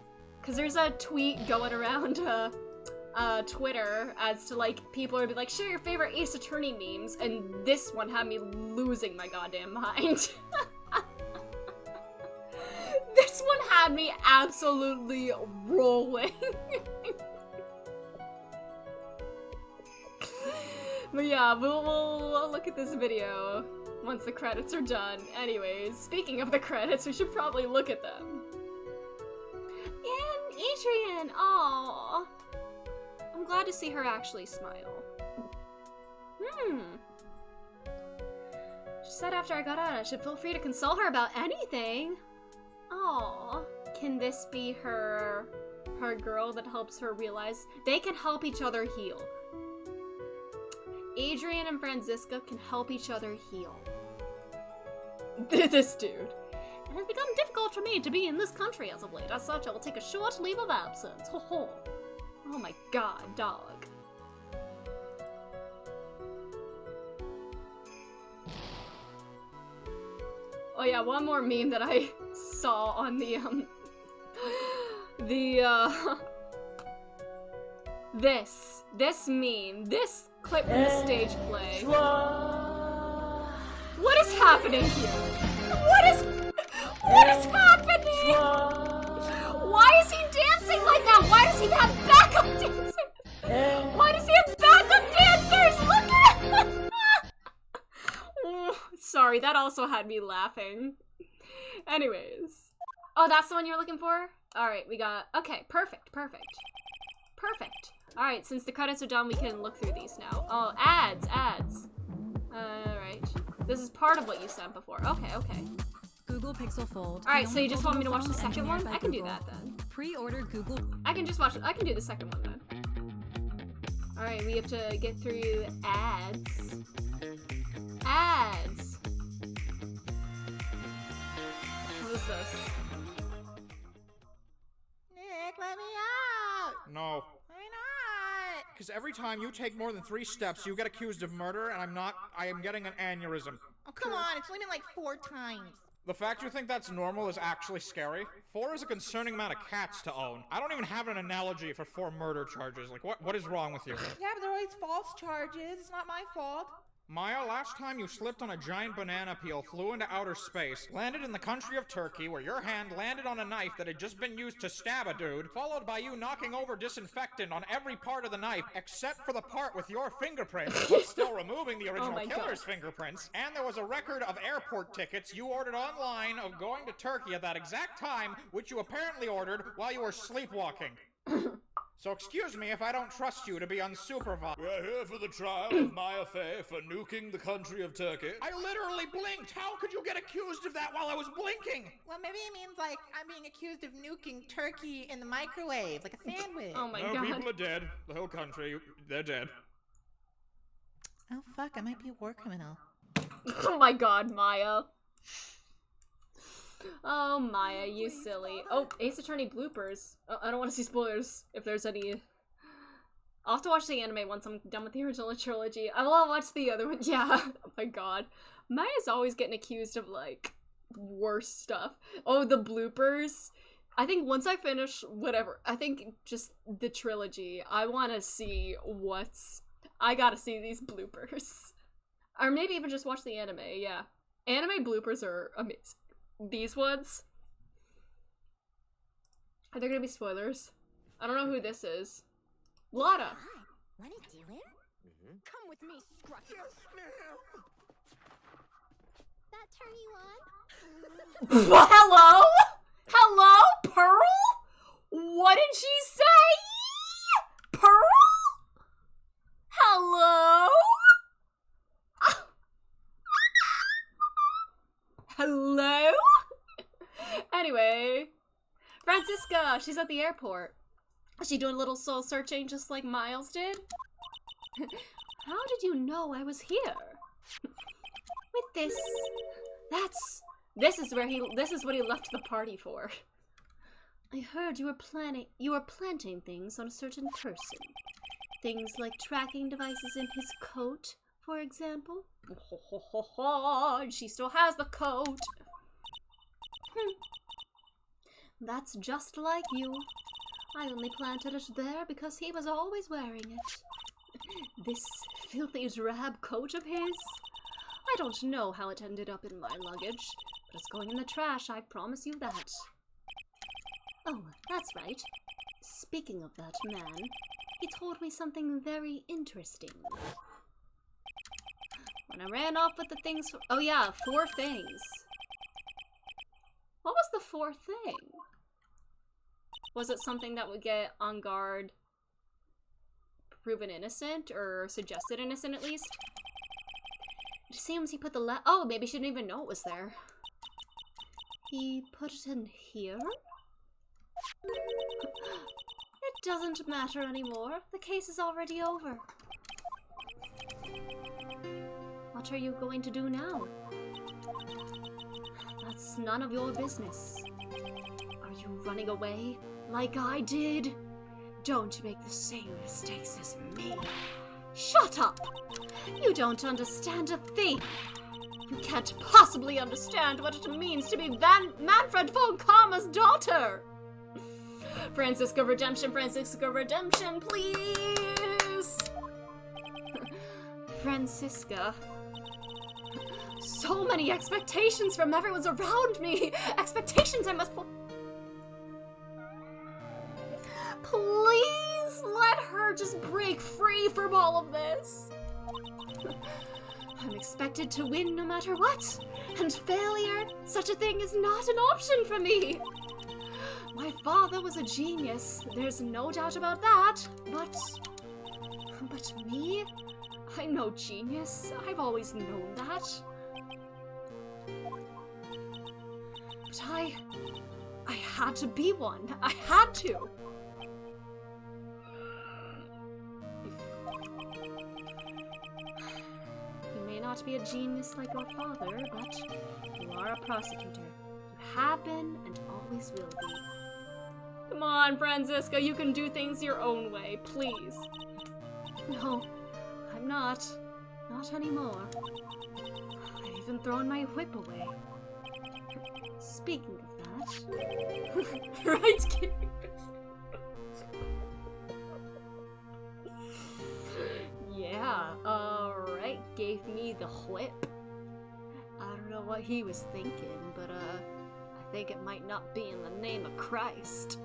Cause there's a tweet going around Twitter as to like, people are like, share your favorite Ace Attorney memes, and this one had me losing my goddamn mind. This one had me absolutely rolling. But yeah, we'll look at this video once the credits are done. Anyways, speaking of the credits, we should probably look at them. And Adrian, aww. I'm glad to see her actually smile. She said after I got out, I should feel free to console her about anything. Aww. Can this be her girl that helps her realize they can help each other heal? Adrian and Francisca can help each other heal. This dude. It has become difficult for me to be in this country as of late. As such, I will take a short leave of absence. Ho ho. Oh my god, dog. Oh yeah, one more meme that I saw on the this meme, this clip from the stage play. What is happening here? What is happening? Why is he dancing like that? Why does he have backup dancers? Why does he have backup dancers? Look at him! Oh, sorry, that also had me laughing. Anyways. Oh, that's the one you're looking for? Alright, we got... Okay, perfect. Alright, since the credits are done, we can look through these now. Oh, ads. Alright. This is part of what you sent before. Okay. Google Pixel Fold. Alright, so you just want me to watch the second one? I can do that then. Pre-order Google. I can do the second one then. Alright, we have to get through ads. What is this? Nick, let me out! No. Why not? Because every time you take more than 3 steps, you get accused of murder, and I am getting an aneurysm. Oh, come on, it's only been like 4 times. The fact you think that's normal is actually scary. 4 is a concerning amount of cats to own. I don't even have an analogy for 4 murder charges. Like, what is wrong with you? Yeah, but they're always false charges. It's not my fault. Maya, last time you slipped on a giant banana peel, flew into outer space, landed in the country of Turkey, where your hand landed on a knife that had just been used to stab a dude, followed by you knocking over disinfectant on every part of the knife, except for the part with your fingerprints, but still removing the original killer's fingerprints. And there was a record of airport tickets you ordered online of going to Turkey at that exact time, which you apparently ordered while you were sleepwalking. So excuse me if I don't trust you to be unsupervised. We're here for the trial of Maya Fey for nuking the country of Turkey. I literally blinked! How could you get accused of that while I was blinking? Well, maybe it means like I'm being accused of nuking turkey in the microwave, like a sandwich. Oh my No, god. people are dead. The whole country, they're dead. Oh fuck, I might be a war criminal. Oh my god, Maya. Oh, Maya, you silly. Oh, Ace Attorney bloopers. Oh, I don't want to see spoilers if there's any. I'll have to watch the anime once I'm done with the original trilogy. I will watch the other one. Yeah. Oh my god. Maya's always getting accused of, like, worse stuff. Oh, the bloopers. I think once I finish whatever, I think just the trilogy, I want to see what's... I gotta see these bloopers. Or maybe even just watch the anime, yeah. Anime bloopers are amazing. These ones? Are there gonna be spoilers? I don't know who this is. Lotta! Wanna do it? Come with me, Scruffy. Yes, ma'am. That turn you on? Hello? Hello, Pearl? What did she say? Pearl? Hello? Hello? Anyway, Francisca, she's at the airport. Is she doing a little soul searching just like Miles did? How did you know I was here? With this. This is what he left the party for. I heard you were planting things on a certain person. Things like tracking devices in his coat, for example. And she still has the coat. That's just like you. I only planted it there because he was always wearing it. This filthy drab coat of his? I don't know how it ended up in my luggage, but it's going in the trash, I promise you that. Oh, that's right. Speaking of that man, he told me something very interesting. When I ran off with the things... Oh yeah, 4 things. What was the 4th thing? Was it something that would get on guard proven innocent, or suggested innocent at least? It seems he put the oh, maybe she didn't even know it was there. He put it in here? It doesn't matter anymore. The case is already over. What are you going to do now? That's none of your business. Are you running away like I did? Don't make the same mistakes as me. Shut up! You don't understand a thing. You can't possibly understand what it means to be Manfred von Karma's daughter. Francisca Redemption, please! Francisca. So many expectations from everyone's around me! Expectations I must Please let her just break free from all of this! I'm expected to win no matter what, and failure, such a thing is not an option for me! My father was a genius, there's no doubt about that, but me? I'm no genius, I've always known that. But I had to be one, I had to! You may not be a genius like your father, but you are a prosecutor. You have been and always will be. Come on, Francisca, you can do things your own way, please. No, I'm not. Not anymore. I've even thrown my whip away. Speaking of that... Right, kid? Yeah, Wright gave me the whip. I don't know what he was thinking, but, I think it might not be in the name of Christ.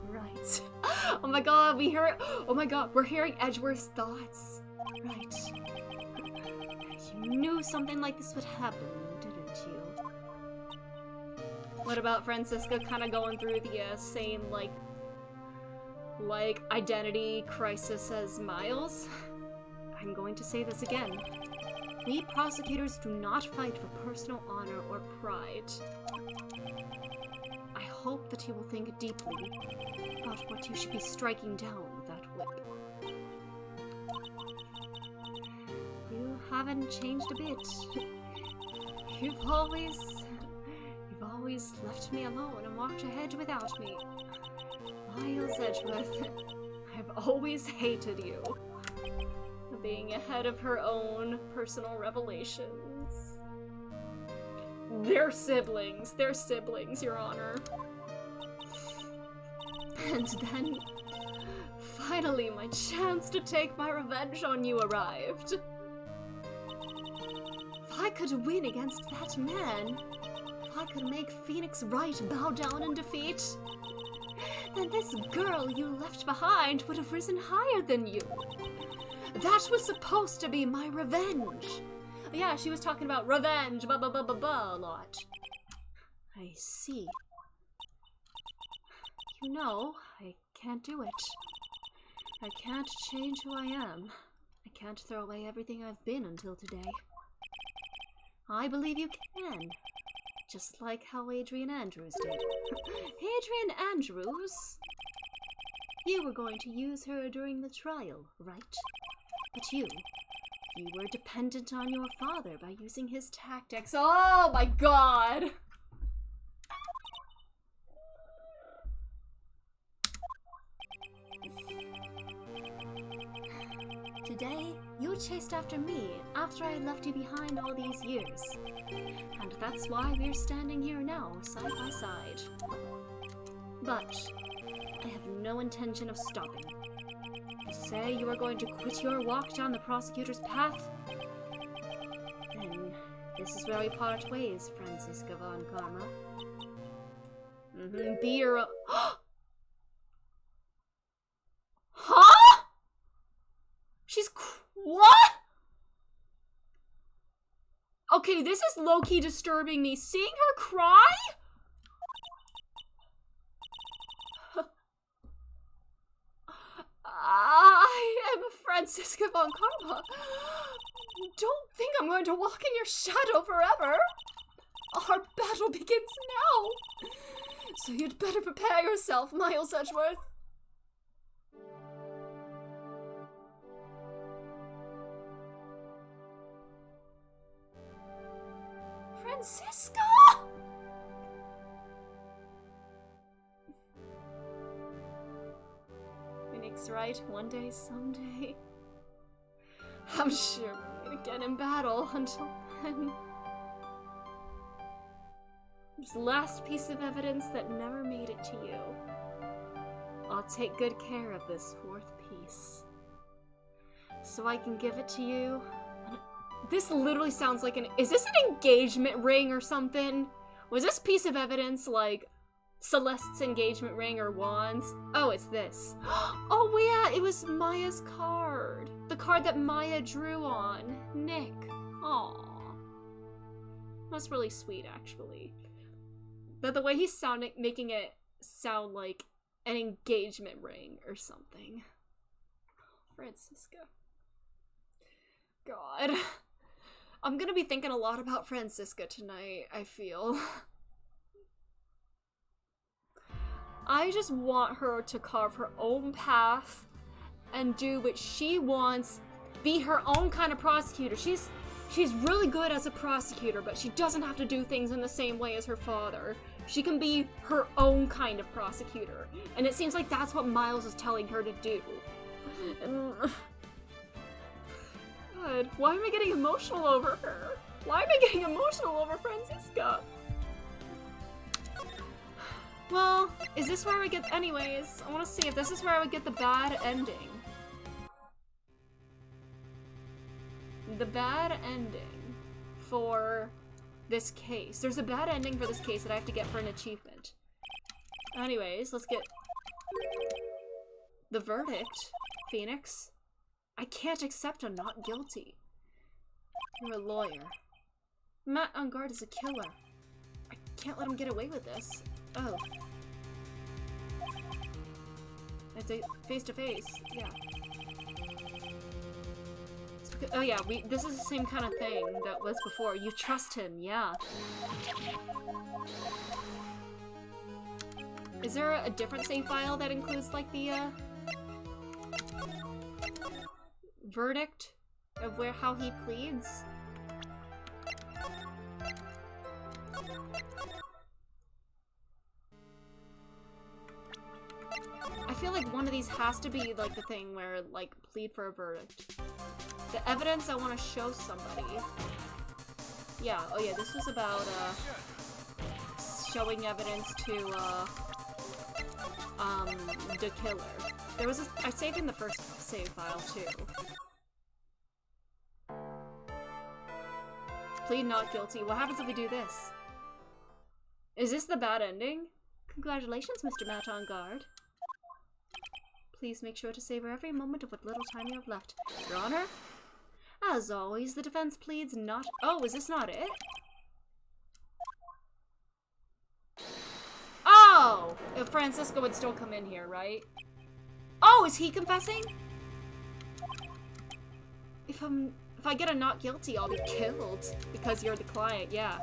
Right. Oh my god, oh my god, we're hearing Edgeworth's thoughts. Right. You knew something like this would happen, didn't you? What about Francisca kind of going through the same, like, like identity crisis as Miles. I'm going to say this again. We prosecutors do not fight for personal honor or pride. I hope that you will think deeply about what you should be striking down with that whip. You haven't changed a bit. You've always left me alone and walked ahead without me. Miles Edgeworth, I've always hated you. Being ahead of her own personal revelations. They're siblings, Your Honor. And then, finally, my chance to take my revenge on you arrived. If I could win against that man, if I could make Phoenix Wright bow down in defeat, then this girl you left behind would have risen higher than you. That was supposed to be my revenge. Yeah, she was talking about revenge, a lot. I see. You know, I can't do it. I can't change who I am. I can't throw away everything I've been until today. I believe you can. Just like how Adrian Andrews did. Adrian Andrews? You were going to use her during the trial, right? But you were dependent on your father by using his tactics. Oh my god! Today, you chased after me after I left you behind all these years. And that's why we're standing here now, side by side. But I have no intention of stopping. You say you are going to quit your walk down the prosecutor's path? Then this is where we part ways, Franziska von Karma. Be your Huh? She's what? Okay, this is low-key disturbing me. Seeing her cry? I am Franziska von Karma. Don't think I'm going to walk in your shadow forever. Our battle begins now. So you'd better prepare yourself, Miles Edgeworth. Franziska! Phoenix Wright, one day, someday. I'm sure we'll meet again in battle. Until then. This last piece of evidence that never made it to you. I'll take good care of this fourth piece. So I can give it to you. This literally sounds like an— is this an engagement ring or something? Was this piece of evidence like Celeste's engagement ring or Juan's? Oh, it's this. Oh yeah, it was Maya's card. The card that Maya drew on. Nick. Aww. That's really sweet, actually. But the way he's making it sound like an engagement ring or something. Franziska. God. I'm gonna be thinking a lot about Franziska tonight, I feel. I just want her to carve her own path and do what she wants, be her own kind of prosecutor. She's really good as a prosecutor, but she doesn't have to do things in the same way as her father. She can be her own kind of prosecutor. And it seems like that's what Miles is telling her to do. God, why am I getting emotional over her? Why am I getting emotional over Franziska? Well, is this where we get— anyways, I want to see if this is where we get the bad ending. The bad ending for this case. There's a bad ending for this case that I have to get for an achievement. Anyways, let's get the verdict, Phoenix. I can't accept a not guilty. You're a lawyer. Matt on guard is a killer. I can't let him get away with this. Oh. It's a face-to-face, yeah. Oh yeah, this is the same kind of thing that was before. You trust him, yeah. Is there a different save file that includes, like, the, verdict of how he pleads? I feel like one of these has to be, like, the thing where, like, plead for a verdict. The evidence I want to show somebody. Yeah, oh yeah, this was about, showing evidence to, the killer. There was I saved in the first save file, too. Plead not guilty. What happens if we do this? Is this the bad ending? Congratulations, Mr. Matt on guard. Please make sure to savor every moment of what little time you have left. Your Honor? As always, the defense pleads not— Oh, is this not it? Oh! If Francisco would still come in here, right? Oh, is he confessing? If I get a not guilty, I'll be killed. Because you're the client, yeah.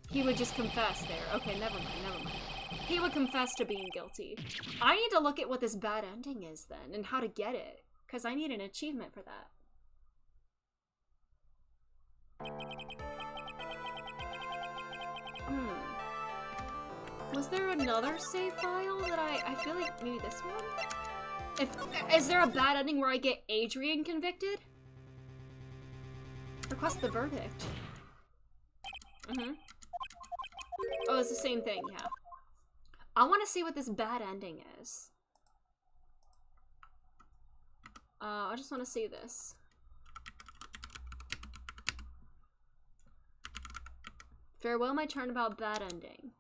He would just confess there. Okay, never mind, never mind. He would confess to being guilty. I need to look at what this bad ending is then, and how to get it. Because I need an achievement for that. Was there another save file that I feel like maybe this one? Is there a bad ending where I get Adrian convicted? Request the verdict. Oh, it's the same thing, yeah. I want to see what this bad ending is. I just want to see this. Farewell, my turnabout bad ending.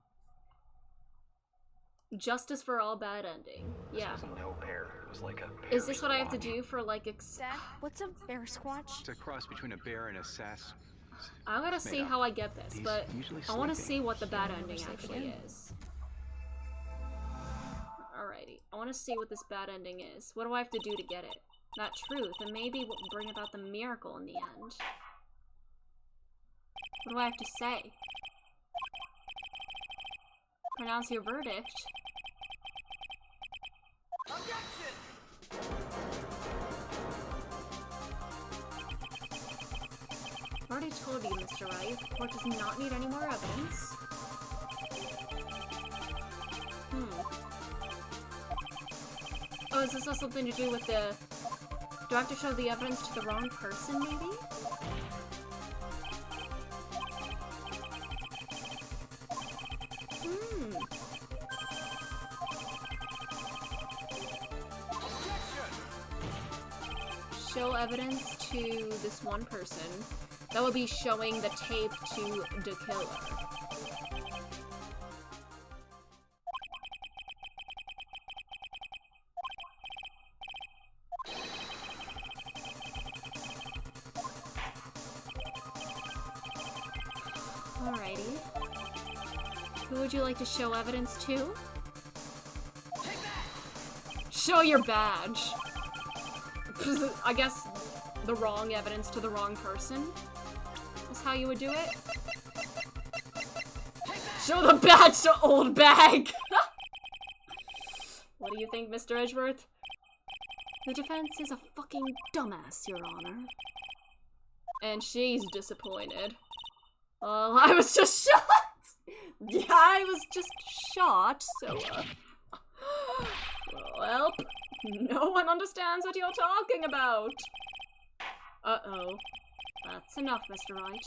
Justice for all bad ending. Yeah. This wasn't no bear. It was like a bear. Is this what I have to do for like Dad, what's a bear squatch? It's a cross between a bear and a sass. I gotta see how I get this, but I want to see what the bad ending actually is. Alrighty. I want to see what this bad ending is. What do I have to do to get it? Not truth, and maybe we'll bring about the miracle in the end. What do I have to say? Pronounce your verdict. I've already told you, Mr. Wright, the court does not need any more evidence. Oh, is this have something to do with the... Do I have to show the evidence to the wrong person, maybe? Show evidence to this one person. That would be showing the tape to the killer. Alrighty. Who would you like to show evidence to? Show your badge. I guess the wrong evidence to the wrong person is how you would do it. Show the badge to old bag! What do you think, Mr. Edgeworth? The defense is a fucking dumbass, Your Honor. And she's disappointed. Oh, I was just shot! Yeah, I was just shot, so, well, no one understands what you're talking about. Uh-oh. That's enough, Mr. Wright.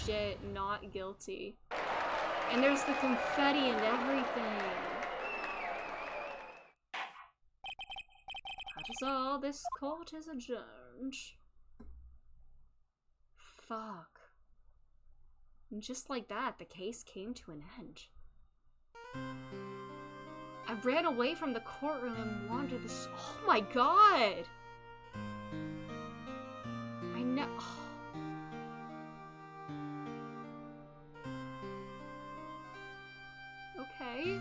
Shit, not guilty. And there's the confetti and everything. That is all. This court is adjourned. Fuck. And just like that, the case came to an end. I ran away from the courtroom and wandered this— Oh my god! I know— Okay.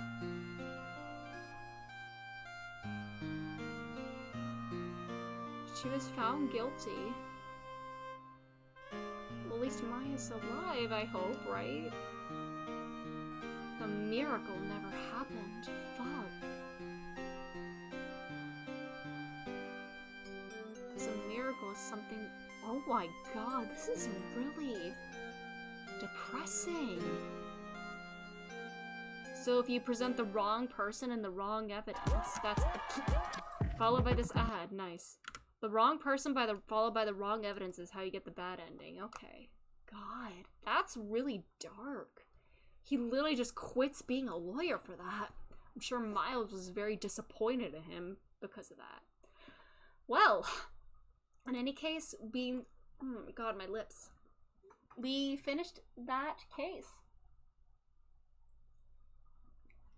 She was found guilty. Well, at least Maya's alive, I hope, right? The miracle never happened. Fuck. Because a miracle is something... Oh my god, this is really depressing. So if you present the wrong person and the wrong evidence, that's... Followed by this ad, nice. The wrong person followed by the wrong evidence is how you get the bad ending. Okay. God, that's really dark. He literally just quits being a lawyer for that. I'm sure Miles was very disappointed in him because of that. Well, in any case, oh my god, my lips. We finished that case.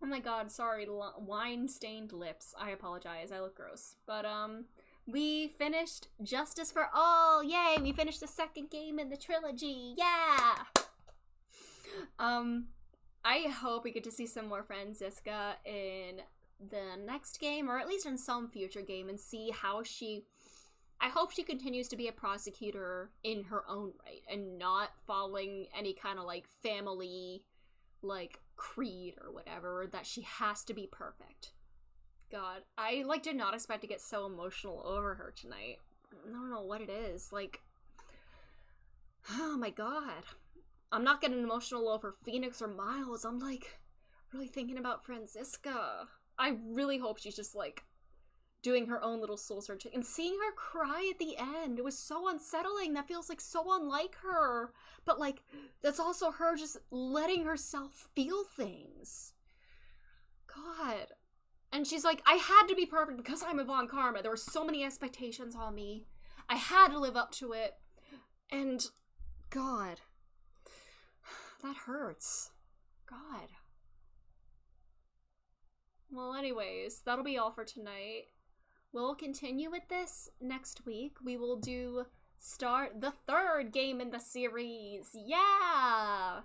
Oh my god, sorry, wine-stained lips. I apologize, I look gross. But, we finished Justice for All! Yay! We finished the second game in the trilogy! Yeah! I hope we get to see some more Franziska in the next game, or at least in some future game, and see how I hope she continues to be a prosecutor in her own right, and not following any kind of, like, family, like, creed or whatever, that she has to be perfect. God, I, like, did not expect to get so emotional over her tonight. I don't know what it is, like... Oh my god. I'm not getting emotional over Phoenix or Miles, I'm, like, really thinking about Franziska. I really hope she's just, like, doing her own little soul searching. And seeing her cry at the end, it was so unsettling. That feels, like, so unlike her. But, like, that's also her just letting herself feel things. God. And she's like, I had to be perfect because I'm Yvonne Karma. There were so many expectations on me. I had to live up to it. And, God. That hurts. God. Well, anyways, that'll be all for tonight. We'll continue with this next week. We will start the third game in the series. Yeah!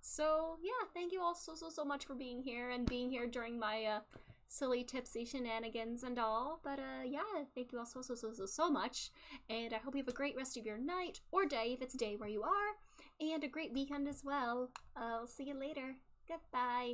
So, yeah, thank you all so much for being here and being here during my, silly tipsy shenanigans and all. But yeah, thank you all so much, and I hope you have a great rest of your night or day if it's day where you are, and a great weekend as well. I'll see you later. Goodbye.